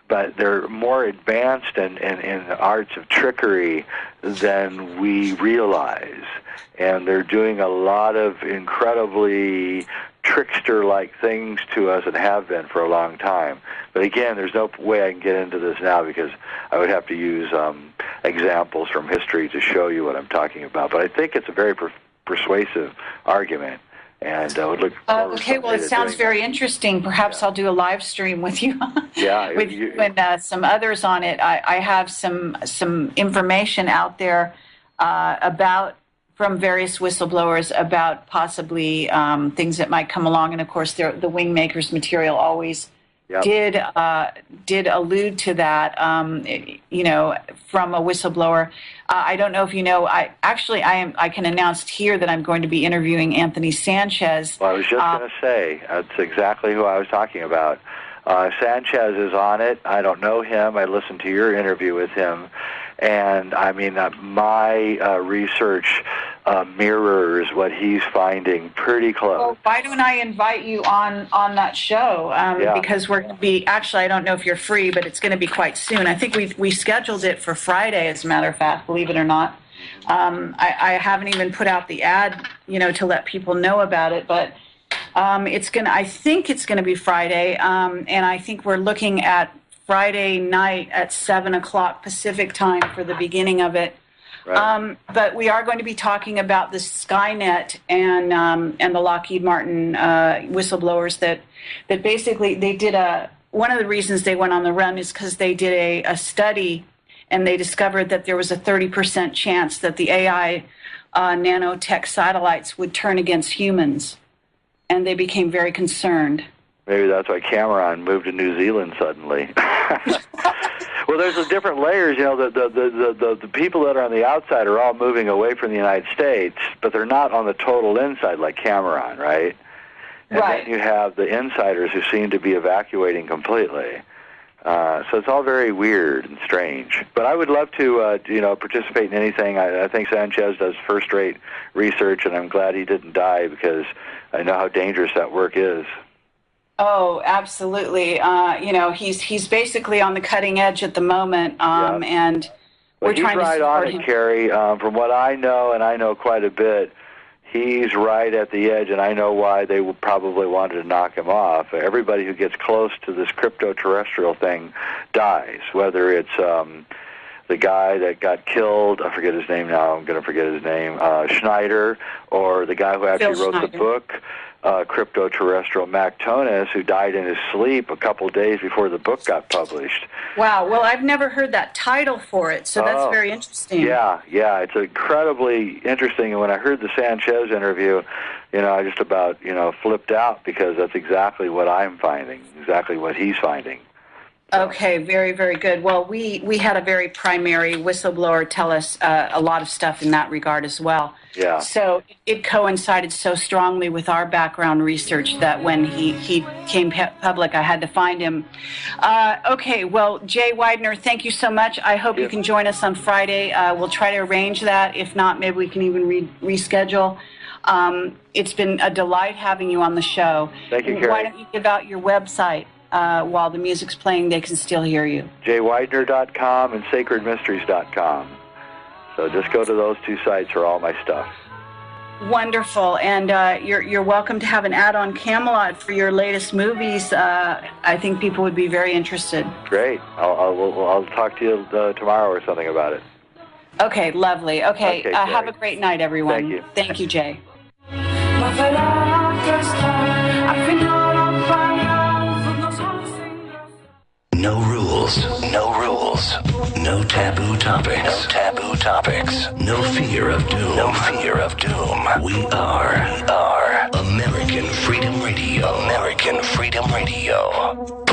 S2: but they're more advanced in the arts of trickery than we realize. And they're doing a lot of incredibly trickster-like things to us and have been for a long time. But again, there's no way I can get into this now because I would have to use examples from history to show you what I'm talking about. But I think it's a very persuasive argument. And would look
S1: okay, well, it sounds very interesting. Perhaps I'll do a live stream with you.
S2: Yeah,
S1: with you and some others on it. I have some information out there from various whistleblowers about possibly things that might come along. And of course, the Wingmakers material always did allude to that. From a whistleblower. I don't know if you know. I can announce here that I'm going to be interviewing Anthony Sanchez.
S2: Well, I was just going to say that's exactly who I was talking about. Sanchez is on it. I don't know him. I listened to your interview with him, and I mean my research mirrors what he's finding pretty close.
S1: Well, why don't I invite you on that show? Because we're going to be, actually, I don't know if you're free, but it's going to be quite soon. I think we scheduled it for Friday, as a matter of fact, believe it or not. I haven't even put out the ad, to let people know about it, but I think it's going to be Friday, and I think we're looking at Friday night at 7:00 Pacific time for the beginning of it. Right. But we are going to be talking about the Skynet and the Lockheed Martin whistleblowers that basically they did one of the reasons they went on the run is because they did a study and they discovered that there was a 30% chance that the AI nanotech satellites would turn against humans, and they became very concerned.
S2: Maybe that's why Cameron moved to New Zealand suddenly. Well, there's the different layers. The people that are on the outside are all moving away from the United States, but they're not on the total inside like Cameron, right? And then you have the insiders who seem to be evacuating completely. So it's all very weird and strange. But I would love to, participate in anything. I think Sanchez does first-rate research, and I'm glad he didn't die because I know how dangerous that work is.
S1: Oh, absolutely. He's basically on the cutting edge at the moment, and we're trying to support him.
S2: He's right on it, Kerry. From what I know, and I know quite a bit, he's right at the edge, and I know why they probably wanted to knock him off. Everybody who gets close to this crypto-terrestrial thing dies, whether it's the guy that got killed, I forget his name now, I'm going to forget his name, Schneider, or the guy who actually wrote the book, Crypto-Terrestrial, Mactonus, who died in his sleep a couple days before the book got published.
S1: Wow, well, I've never heard that title for it, so that's very interesting.
S2: Yeah, it's incredibly interesting, and when I heard the Sanchez interview, I just about, flipped out because that's exactly what I'm finding, exactly what he's finding.
S1: Okay, very, very good. Well, we had a very primary whistleblower tell us a lot of stuff in that regard as well.
S2: Yeah.
S1: So it coincided so strongly with our background research that when he came public, I had to find him. Okay, well, Jay Weidner, thank you so much. I hope you can join us on Friday. We'll try to arrange that. If not, maybe we can even reschedule. It's been a delight having you on the show.
S2: Thank you, Kerry.
S1: Why don't you give out your website? While the music's playing, they can still hear you.
S2: jweidner.com and sacredmysteries.com. So just go to those two sites for all my stuff.
S1: Wonderful, and you're welcome to have an ad on Camelot for your latest movies. I think people would be very interested.
S2: Great. I'll talk to you tomorrow or something about it.
S1: Okay, lovely. Okay, have a great night, everyone.
S2: Thank you.
S1: Thank you, Jay.
S3: No rules, no rules, no taboo topics, no taboo topics, no fear of doom, no fear of doom. We are American Freedom Radio, American Freedom Radio.